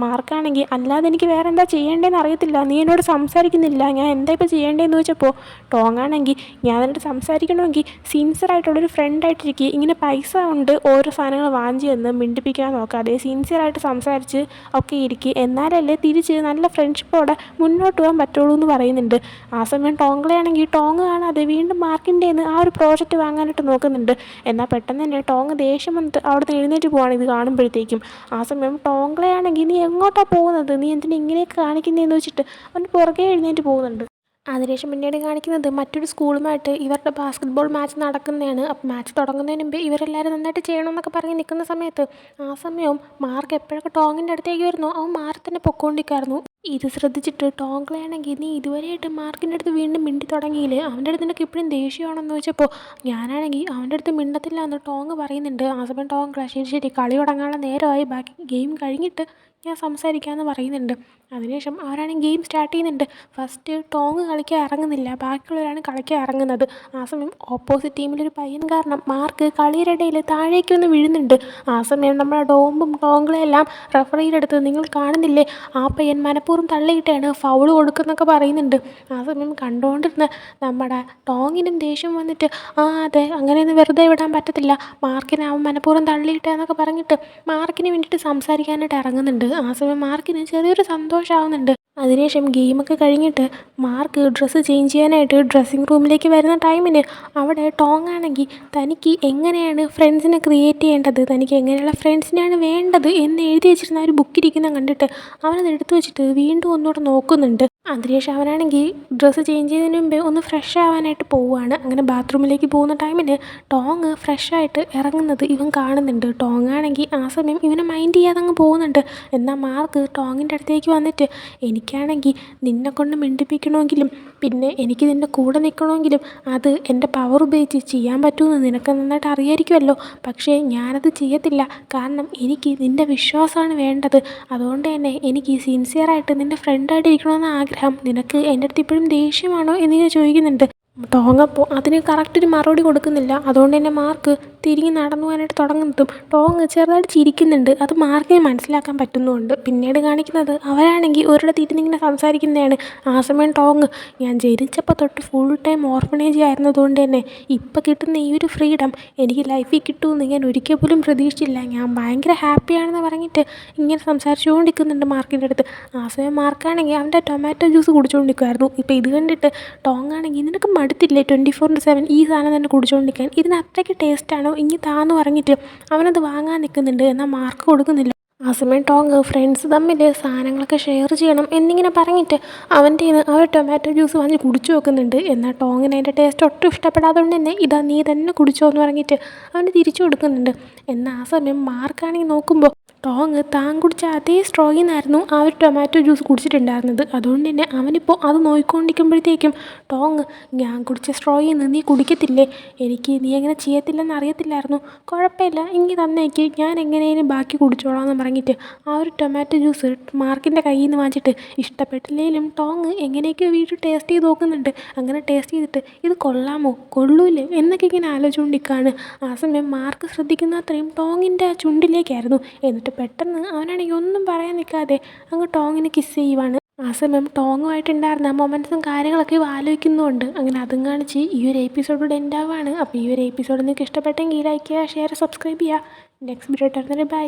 മാർക്കാണെങ്കിൽ അല്ലാതെ എനിക്ക് വേറെ എന്താ ചെയ്യേണ്ടതെന്ന് അറിയത്തില്ല, നീ എന്നോട് സംസാരിക്കുന്നില്ല, ഞാൻ എന്താ ഇപ്പോൾ ചെയ്യേണ്ടതെന്ന് ചോദിച്ചപ്പോൾ ടോങ് ആണെങ്കിൽ ഞാൻ എന്നിട്ട് സംസാരിക്കണമെങ്കിൽ സിൻസിയറായിട്ടുള്ളൊരു ഫ്രണ്ടായിട്ടിരിക്കുക, ഇങ്ങനെ പൈസ കൊണ്ട് ഓരോ സാധനങ്ങൾ വാങ്ങിച്ച് തന്ന് മിണ്ടിപ്പിക്കാൻ നോക്കാതെ സിൻസിയറായിട്ട് സംസാരിച്ച് ഒക്കെ ഇരിക്കുക, എന്നാലല്ലേ തിരിച്ച് നല്ല ഫ്രണ്ട്ഷിപ്പോടെ മുന്നോട്ട് പോകാൻ പറ്റുള്ളൂ എന്ന് പറയുന്നുണ്ട്. ആ സമയം ടോങ്കളയാണെങ്കിൽ ടോങ് കാണാതെ വീണ്ടും മാർക്കിൻ്റെ ആ ഒരു പ്രോജക്റ്റ് വാങ്ങാനായിട്ട് നോക്കുന്നുണ്ട്. എന്നാൽ പെട്ടെന്ന് തന്നെ ടോങ് ദേഷ്യം വന്നിട്ട് അവിടെ നിന്ന് എഴുന്നേറ്റ് പോവാണ് ഇത് കാണുമ്പോഴത്തേക്കും. ആ സമയം ടോങ്കളയാണെങ്കിൽ നീ എങ്ങോട്ടാണ് പോകുന്നത്, നീ എന്തിനാ ഇങ്ങനെയൊക്കെ കാണിക്കുന്നതെന്ന് വെച്ചിട്ട് അവൻ പുറകെ എഴുന്നേറ്റ് പോകുന്നുണ്ട്. അതിനുശേഷം പിന്നീട് കാണിക്കുന്നത് മറ്റൊരു സ്കൂളുമായിട്ട് ഇവരുടെ ബാസ്കറ്റ് ബോൾ മാച്ച് നടക്കുന്നതാണ്. അപ്പം മാച്ച് തുടങ്ങുന്നതിന് മുമ്പ് ഇവരെല്ലാവരും നന്നായിട്ട് ചെയ്യണമെന്നൊക്കെ പറഞ്ഞ് നിൽക്കുന്ന സമയത്ത് ആ സമയവും മാർക്ക് എപ്പോഴൊക്കെ ടോങ്ങിൻ്റെ അടുത്തേക്ക് വരുന്നു അവൻ മാർക്ക് തന്നെ പൊക്കോണ്ടിരിക്കായിരുന്നു. ഇത് ശ്രദ്ധിച്ചിട്ട് ടോങ്കളയാണെങ്കിൽ നീ ഇതുവരെയായിട്ട് മാർക്കിൻ്റെ അടുത്ത് വീണ്ടും മിണ്ടി തുടങ്ങിയില്ലേ, അവൻ്റെ അടുത്ത് നിനക്ക് ഇപ്പോഴും ദേഷ്യമാണെന്ന് ചോദിച്ചപ്പോൾ ഞാനാണെങ്കിൽ അവൻ്റെ അടുത്ത് മിണ്ടത്തില്ല എന്ന് ടോങ് പറയുന്നുണ്ട്. ആ സമയം ടോങ്കള ശരി കളി തുടങ്ങാനുള്ള നേരമായി, ബാക്കി ഗെയിം കഴിഞ്ഞിട്ട് ഞാൻ സംസാരിക്കാമെന്ന് പറയുന്നുണ്ട്. അതിനുശേഷം അവരാണെങ്കിൽ ഗെയിം സ്റ്റാർട്ട് ചെയ്യുന്നുണ്ട്. ഫസ്റ്റ് ടോങ് കളിക്കാൻ ഇറങ്ങുന്നില്ല, ബാക്കിയുള്ളവരാണ് കളിക്കാൻ ഇറങ്ങുന്നത്. ആ സമയം ഓപ്പോസിറ്റ് ടീമിലൊരു പയ്യൻ കാരണം മാർക്ക് കളിയുടെ ഇടയിൽ താഴേക്ക് ഒന്ന് വീഴുന്നുണ്ട്. ആ സമയം നമ്മുടെ ഡോംബും ടോങ്കളെല്ലാം റഫറിയുടെ അടുത്ത് നിങ്ങൾ കാണുന്നില്ലേ ആ പയ്യൻ മനഃപൂർവ്വം തള്ളിയിട്ടാണ് ഫൗൾ കൊടുക്കുന്നൊക്കെ പറയുന്നുണ്ട്. ആ സമയം കണ്ടുകൊണ്ടിരുന്ന നമ്മുടെ ടോങ്ങിനും ദേഷ്യം വന്നിട്ട് അതെ അങ്ങനെയൊന്നും വെറുതെ വിടാൻ പറ്റത്തില്ല, മാർക്കിനെ അവൻ മനഃപൂർവ്വം തള്ളിയിട്ടെന്നൊക്കെ പറഞ്ഞിട്ട് മാർക്കിന് വേണ്ടിയിട്ട് സംസാരിക്കാനായിട്ട് ഇറങ്ങുന്നുണ്ട്. ആ സമയം മാർക്കിന് ചെറിയൊരു സന്തോഷമാവുന്നുണ്ട്. അതിനുശേഷം ഗെയിമൊക്കെ കഴിഞ്ഞിട്ട് മാർക്ക് ഡ്രസ്സ് ചേഞ്ച് ചെയ്യാനായിട്ട് ഡ്രസ്സിങ് റൂമിലേക്ക് വരുന്ന ടൈമിന് അവിടെ ടോങ് ആണെങ്കിൽ തനിക്ക് എങ്ങനെയാണ് ഫ്രണ്ട്സിനെ ക്രിയേറ്റ് ചെയ്യേണ്ടത്, തനിക്ക് എങ്ങനെയുള്ള ഫ്രണ്ട്സിനെയാണ് വേണ്ടത് എന്ന് എഴുതി വെച്ചിരുന്ന ഒരു ബുക്ക് ഇരിക്കുന്ന കണ്ടിട്ട് അവനത് എടുത്തു വെച്ചിട്ട് വീണ്ടും ഒന്നുകൂടെ നോക്കുന്നുണ്ട്. അതിനുശേഷം അവനാണെങ്കിൽ ഡ്രസ്സ് ചേഞ്ച് ചെയ്യുന്നതിന് മുമ്പേ ഒന്ന് ഫ്രഷ് ആവാനായിട്ട് പോവുകയാണ്. അങ്ങനെ ബാത്റൂമിലേക്ക് പോകുന്ന ടൈമിൽ ടോങ് ഫ്രഷായിട്ട് ഇറങ്ങുന്നത് ഇവൻ കാണുന്നുണ്ട്. ടോങ് ആണെങ്കിൽ ആ സമയം ഇവനെ മൈൻഡ് ചെയ്യാതെ അങ്ങ് പോകുന്നുണ്ട്. എന്നാൽ മാർക്ക് ടോങ്ങിൻ്റെ അടുത്തേക്ക് വന്നിട്ട്, എനിക്കാണെങ്കിൽ നിന്നെക്കൊണ്ട് മിണ്ടിപ്പിക്കണമെങ്കിലും പിന്നെ എനിക്ക് നിൻ്റെ കൂടെ നിൽക്കണമെങ്കിലും അത് എൻ്റെ പവർ ഉപയോഗിച്ച് ചെയ്യാൻ പറ്റുമെന്ന് നിനക്ക് നന്നായിട്ട് അറിയാമായിരിക്കുമല്ലോ. പക്ഷേ ഞാനത് ചെയ്യത്തില്ല. കാരണം എനിക്ക് നിൻ്റെ വിശ്വാസമാണ് വേണ്ടത്. അതുകൊണ്ട് തന്നെ എനിക്ക് സിൻസിയറായിട്ട് നിൻ്റെ ഫ്രണ്ടായിട്ട് ഇരിക്കണമെന്ന് ആഗ്രഹം. നിനക്ക് എൻ്റെ അടുത്ത് ഇപ്പോഴും ദേഷ്യമാണോ എന്നിങ്ങനെ ചോദിക്കുന്നുണ്ട്. ടോങ് അപ്പോൾ അതിന് കറക്റ്റൊരു മറുപടി കൊടുക്കുന്നില്ല. അതുകൊണ്ട് തന്നെ മാർക്ക് തിരിഞ്ഞ് നടന്നു പോകാനായിട്ട് തുടങ്ങുന്നതും ടോങ് ചെറുതായിട്ട് ചിരിക്കുന്നുണ്ട്. അത് മാർക്കിന് മനസ്സിലാക്കാൻ പറ്റുന്നുമുണ്ട്. പിന്നീട് കാണിക്കുന്നത് അവരാണെങ്കിൽ ഒരിടത്ത് ഇരുന്നിങ്ങനെ സംസാരിക്കുന്നതാണ്. ആ സമയം ടോങ്, ഞാൻ ജനിച്ചപ്പോൾ തൊട്ട് ഫുൾ ടൈം ഓർഫണേജ് ആയിരുന്നതുകൊണ്ട് തന്നെ ഇപ്പോൾ കിട്ടുന്ന ഈ ഒരു ഫ്രീഡം എനിക്ക് ലൈഫിൽ കിട്ടുമെന്ന് ഞാൻ ഒരിക്കൽ പോലും പ്രതീക്ഷിച്ചില്ല. ഞാൻ ഭയങ്കര ഹാപ്പിയാണെന്ന് പറഞ്ഞിട്ട് ഇങ്ങനെ സംസാരിച്ചുകൊണ്ടിരിക്കുന്നുണ്ട് മാർക്കിൻ്റെ അടുത്ത്. ആ സമയം മാർക്കാണെങ്കിൽ അവൻ്റെ ടൊമാറ്റോ ജ്യൂസ് കുടിച്ചുകൊണ്ടിരിക്കുമായിരുന്നു. ഇപ്പോൾ ഇത് കണ്ടിട്ട് ടോങ് ആണെങ്കിൽ, നിനക്ക് മടുത്തില്ലേ 24/7 ഈ സാധനം തന്നെ കുടിച്ചുകൊണ്ടിരിക്കാൻ? ഇതിന് അത്രയ്ക്ക് ടേസ്റ്റാണോ? ഇനി താന്ന് പറഞ്ഞിട്ട് അവനത് വാങ്ങാൻ നിൽക്കുന്നുണ്ട്. എന്നാൽ മാർക്ക് കൊടുക്കുന്നില്ല. ആ സമയം ടോങ് ഫ്രണ്ട്സ് തമ്മിൽ സാധനങ്ങളൊക്കെ ഷെയർ ചെയ്യണം എന്നിങ്ങനെ പറഞ്ഞിട്ട് അവൻ്റെ കയ്യിൽ നിന്ന് അവർ ടൊമാറ്റോ ജ്യൂസ് വാങ്ങി കുടിച്ചു വെക്കുന്നുണ്ട്. എന്നാൽ ടോങ്ങിന് അതിൻ്റെ ടേസ്റ്റ് ഒട്ടും ഇഷ്ടപ്പെടാത്തതുകൊണ്ട് തന്നെ ഇതാ നീ തന്നെ കുടിച്ചോ എന്ന് പറഞ്ഞിട്ട് അവന് തിരിച്ചു കൊടുക്കുന്നുണ്ട്. എന്നാൽ ആ സമയം മാർക്കാണെങ്കിൽ നോക്കുമ്പോൾ ടോങ് താൻ കുടിച്ച അതേ സ്ട്രോയിൽ നിന്നായിരുന്നു ആ ഒരു ടൊമാറ്റോ ജ്യൂസ് കുടിച്ചിട്ടുണ്ടായിരുന്നത്. അതുകൊണ്ട് തന്നെ അവനിപ്പോൾ അത് നോക്കിക്കൊണ്ടിരിക്കുമ്പോഴത്തേക്കും ടോങ്, ഞാൻ കുടിച്ച സ്ട്രോയിൽ നിന്ന് നീ കുടിക്കത്തില്ലേ? എനിക്ക് നീ അങ്ങനെ ചെയ്യത്തില്ലെന്ന് അറിയത്തില്ലായിരുന്നു. കുഴപ്പമില്ല, എങ്കിൽ തന്നേക്ക്, ഞാൻ എങ്ങനെയും ബാക്കി കുടിച്ചോളാം എന്ന് പറഞ്ഞിട്ട് ആ ഒരു ടൊമാറ്റോ ജ്യൂസ് മാർക്കിൻ്റെ കയ്യിൽ നിന്ന് വാങ്ങിച്ചിട്ട് ഇഷ്ടപ്പെട്ടില്ലെങ്കിലും ടോങ് എങ്ങനെയൊക്കെയോ വീട്ടിൽ ടേസ്റ്റ് ചെയ്ത് നോക്കുന്നുണ്ട്. അങ്ങനെ ടേസ്റ്റ് ചെയ്തിട്ട് ഇത് കൊള്ളാമോ കൊള്ളൂലേ എന്നൊക്കെ ഇങ്ങനെ ആലോചിച്ചുകൊണ്ടിരിക്കുകയാണ്. ആ സമയം മാർക്ക് ശ്രദ്ധിക്കുന്ന അത്രയും ടോങ്ങിൻ്റെ ആ ചുണ്ടിലേക്കായിരുന്നു. എന്നിട്ട് പെട്ടെന്ന് അവനാണെങ്കിൽ ഒന്നും പറയാൻ നിൽക്കാതെ അങ്ങ് ടോങ്ങിനെ കിസ് ചെയ്യുവാണ്. ആ സമയം ടോങ്ങുമായിട്ടുണ്ടായിരുന്ന മൊമെൻറ്റ്സും കാര്യങ്ങളൊക്കെ ആലോചിക്കുന്നുണ്ട്. അങ്ങനെ അതും കാണിച്ച് ഈ ഒരു എപ്പിസോഡ് എൻഡ് ആവുകയാണ്. അപ്പോൾ ഈ ഒരു എപ്പിസോഡ് നിങ്ങൾക്ക് ഇഷ്ടപ്പെട്ടെങ്കിൽ ലൈക്ക് ചെയ്യുക, ഷെയർ, സബ്സ്ക്രൈബ് ചെയ്യുക. നെക്സ്റ്റ് വീഡിയോ ഇട്ടുതരുന്നതിന് ബൈ.